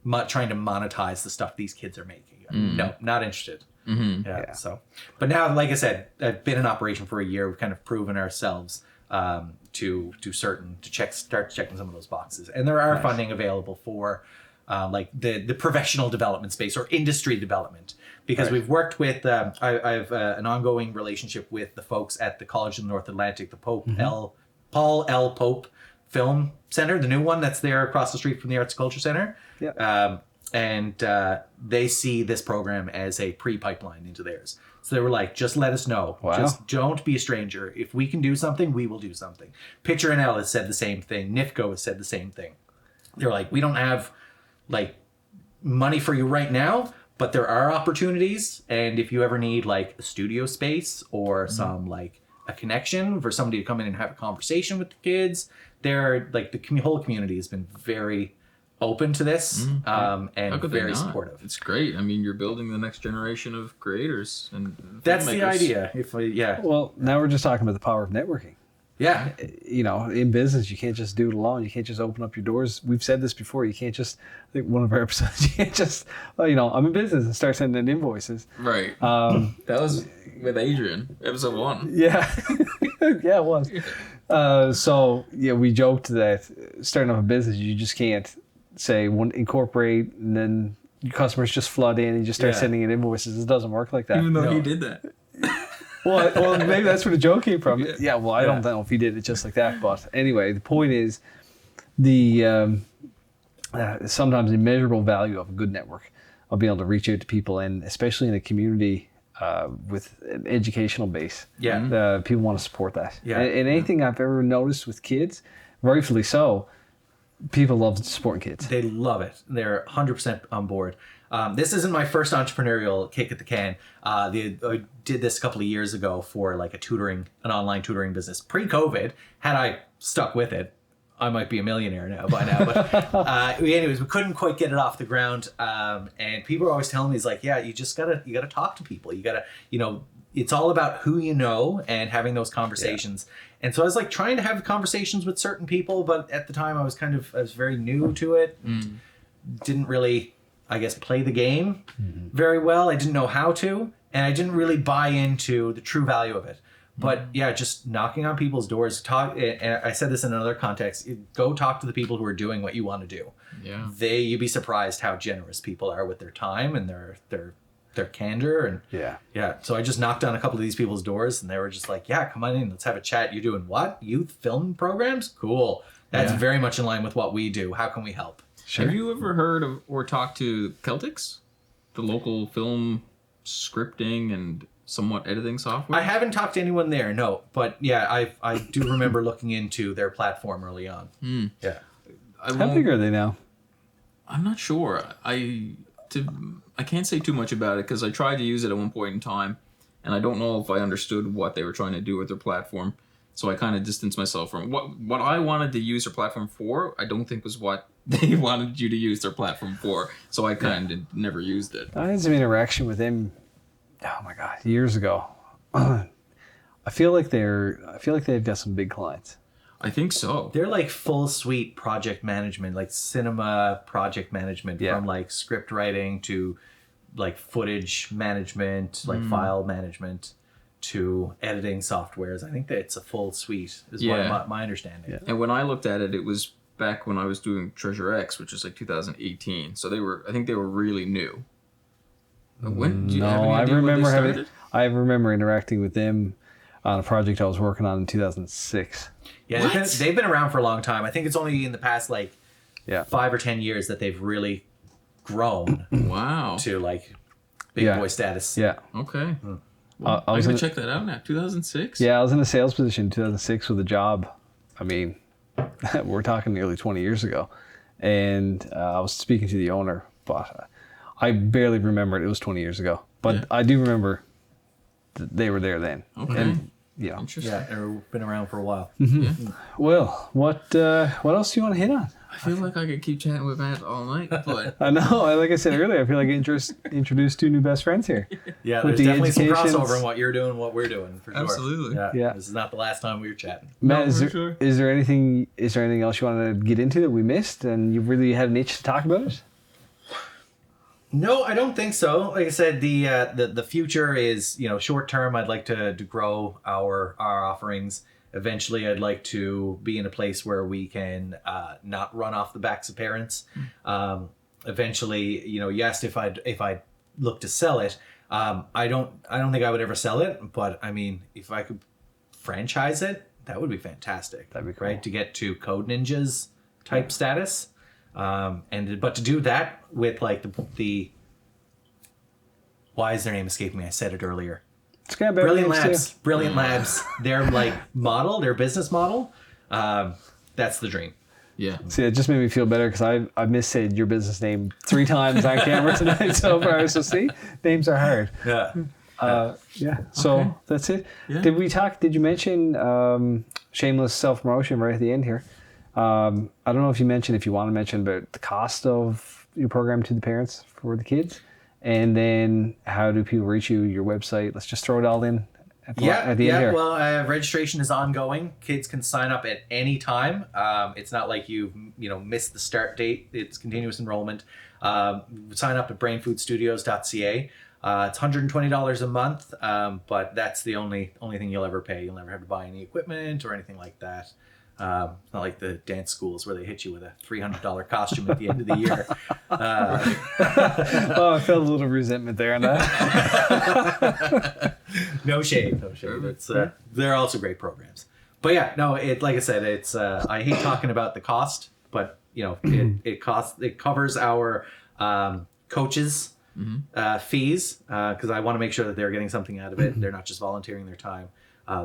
to monetize the stuff these kids are making. No, not interested. Yeah. So, but now, like I said, I've been in operation for a year. We've kind of proven ourselves to start checking some of those boxes, and there are funding available for like the professional development space or industry development, because we've worked with. I've an ongoing relationship with the folks at the College of the North Atlantic, the Paul L. Pope Film Center, the new one that's there across the street from the Arts and Culture Center. Yeah. And they see this program as a pre-pipeline into theirs. So they were like, just let us know. Wow. Just don't be a stranger. If we can do something, we will do something. Pitcher NL has said the same thing. NIFCO has said the same thing. They're like, we don't have like money for you right now, but there are opportunities. And if you ever need like a studio space or some like a connection for somebody to come in and have a conversation with the kids, they're like the whole community has been very open to this and very supportive. It's great. I mean, you're building the next generation of creators, and that's the filmmakers. idea. Well, now we're just talking about the power of networking. Yeah. In business, you can't just do it alone. You can't just open up your doors. We've said this before. You can't just, I think one of our episodes, you can't just, I'm in business and start sending in invoices. Right. That was with Adrian, episode 1. Yeah. Yeah, it was. We joked that starting up a business, you just can't say incorporate and then your customers just flood in and you just start sending in invoices. It doesn't work like that. Even though he did that. Well, maybe that's where the joke came from. Yeah, well, I don't know if he did it just like that. But anyway, the point is the sometimes immeasurable value of a good network of being able to reach out to people, and especially in a community with an educational base. People want to support that. And anything I've ever noticed with kids, rightfully so, people love supporting kids. They love it. They're 100% on board. This isn't my first entrepreneurial kick at the can. I did this a couple of years ago for like an online tutoring business. Pre-COVID, had I stuck with it, I might be a millionaire by now. But anyways, we couldn't quite get it off the ground. And people are always telling me, it's like, yeah, you gotta talk to people. You gotta, it's all about who you know and having those conversations. Yeah. And so I was like trying to have conversations with certain people, but at the time I was very new to it. Didn't really, I guess, play the game very well. I didn't know how to, and I didn't really buy into the true value of it. But yeah, just knocking on people's doors, and I said this in another context, go talk to the people who are doing what you want to do. Yeah. You'd be surprised how generous people are with their time and their candor. And yeah. So I just knocked on a couple of these people's doors, and they were just like, yeah, come on in, let's have a chat. You're doing what? Youth film programs? Cool. That's very much in line with what we do. How can we help? Sure. Have you ever heard of or talked to Celtics, the local film scripting and somewhat editing software? I haven't talked to anyone there, no. But yeah, I do remember looking into their platform early on. Yeah. How big are they now? I'm not sure. I can't say too much about it because I tried to use it at one point in time, and I don't know if I understood what they were trying to do with their platform. So I kind of distanced myself from what I wanted to use their platform for. I don't think was what they wanted you to use their platform for. So I kind of never used it. I had some interaction with them. Oh my god, years ago. I feel like they've got some big clients. I think so. They're like full suite project management, like cinema project management, from like script writing to like footage management, like file management, to editing softwares. I think that it's a full suite is what my understanding. Yeah. And when I looked at it, it was back when I was doing Treasure X, which was like 2018. So I think they were really new. When do you have any idea when they started? I remember interacting with them on a project I was working on in 2006. Yeah, they've been around for a long time. I think it's only in the past 5 or 10 years that they've really grown. Wow. To like big boy status. Yeah. Okay. Well, I was going to check that out now. 2006? Yeah, I was in a sales position in 2006 with a job. I mean, we're talking nearly 20 years ago. And I was speaking to the owner, but I barely remembered it was 20 years ago. But I do remember they were there then. Okay. And, interesting. Yeah, they've been around for a while. Mm-hmm. Yeah. Well, what else do you want to hit on? I feel like I could keep chatting with Matt all night, but I know. Like I said earlier, I feel like I introduced two new best friends here. Yeah, there's definitely some crossover in what you're doing and what we're doing, for sure. Absolutely. Yeah. This is not the last time we were chatting. Matt, is there anything else you want to get into that we missed and you really had an itch to talk about it? No, I don't think so. Like I said, the future is, short term. I'd like to grow our offerings. Eventually, I'd like to be in a place where we can not run off the backs of parents. Eventually, you asked if I'd look to sell it. I don't think I would ever sell it, but I mean, if I could franchise it, that would be fantastic. That'd be cool. Right? To get to Code Ninjas type status. But to do that with like the why is their name escaping me? I said it earlier. It's got Brilliant Labs. Their their business model. That's the dream. Yeah. See, it just made me feel better because I missaid your business name 3 times on camera tonight so far. So see, names are hard. Yeah. So that's it. Yeah. Did you mention shameless self-promotion right at the end here? I don't know if you want to mention about the cost of your program to the parents for the kids, and then how do people reach you, your website? Let's just throw it all in at the end here. Well, registration is ongoing. Kids can sign up at any time. It's not like you've missed the start date. It's continuous enrollment. Sign up at brainfoodstudios.ca. It's $120 a month, but that's the only thing you'll ever pay. You'll never have to buy any equipment or anything like that. Not like the dance schools where they hit you with a $300 costume at the end of the year. I felt a little resentment there on that. No shade. It's, they're also great programs. But yeah, no, like I said, it's I hate talking about the cost, but it covers our coaches' fees because I want to make sure that they're getting something out of it. They're not just volunteering their time.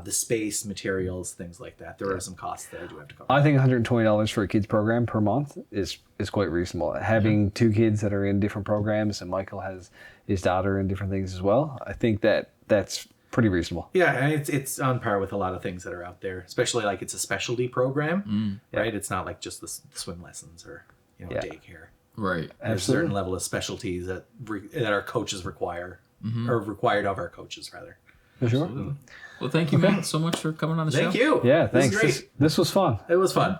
the space, materials, things like that. There are some costs that I do have to cover. I think $120 for a kids program per month is quite reasonable. Having two kids that are in different programs, and Michael has his daughter in different things as well, I think that's pretty reasonable. Yeah, and it's on par with a lot of things that are out there, especially like it's a specialty program, right? It's not like just the swim lessons or daycare. Right. There's a certain level of specialties that our coaches require, or required of our coaches, rather. For sure. Absolutely. Well, thank you, Matt, so much for coming on the show. Thank you. Yeah, thanks. This was great. This was fun. It was fun.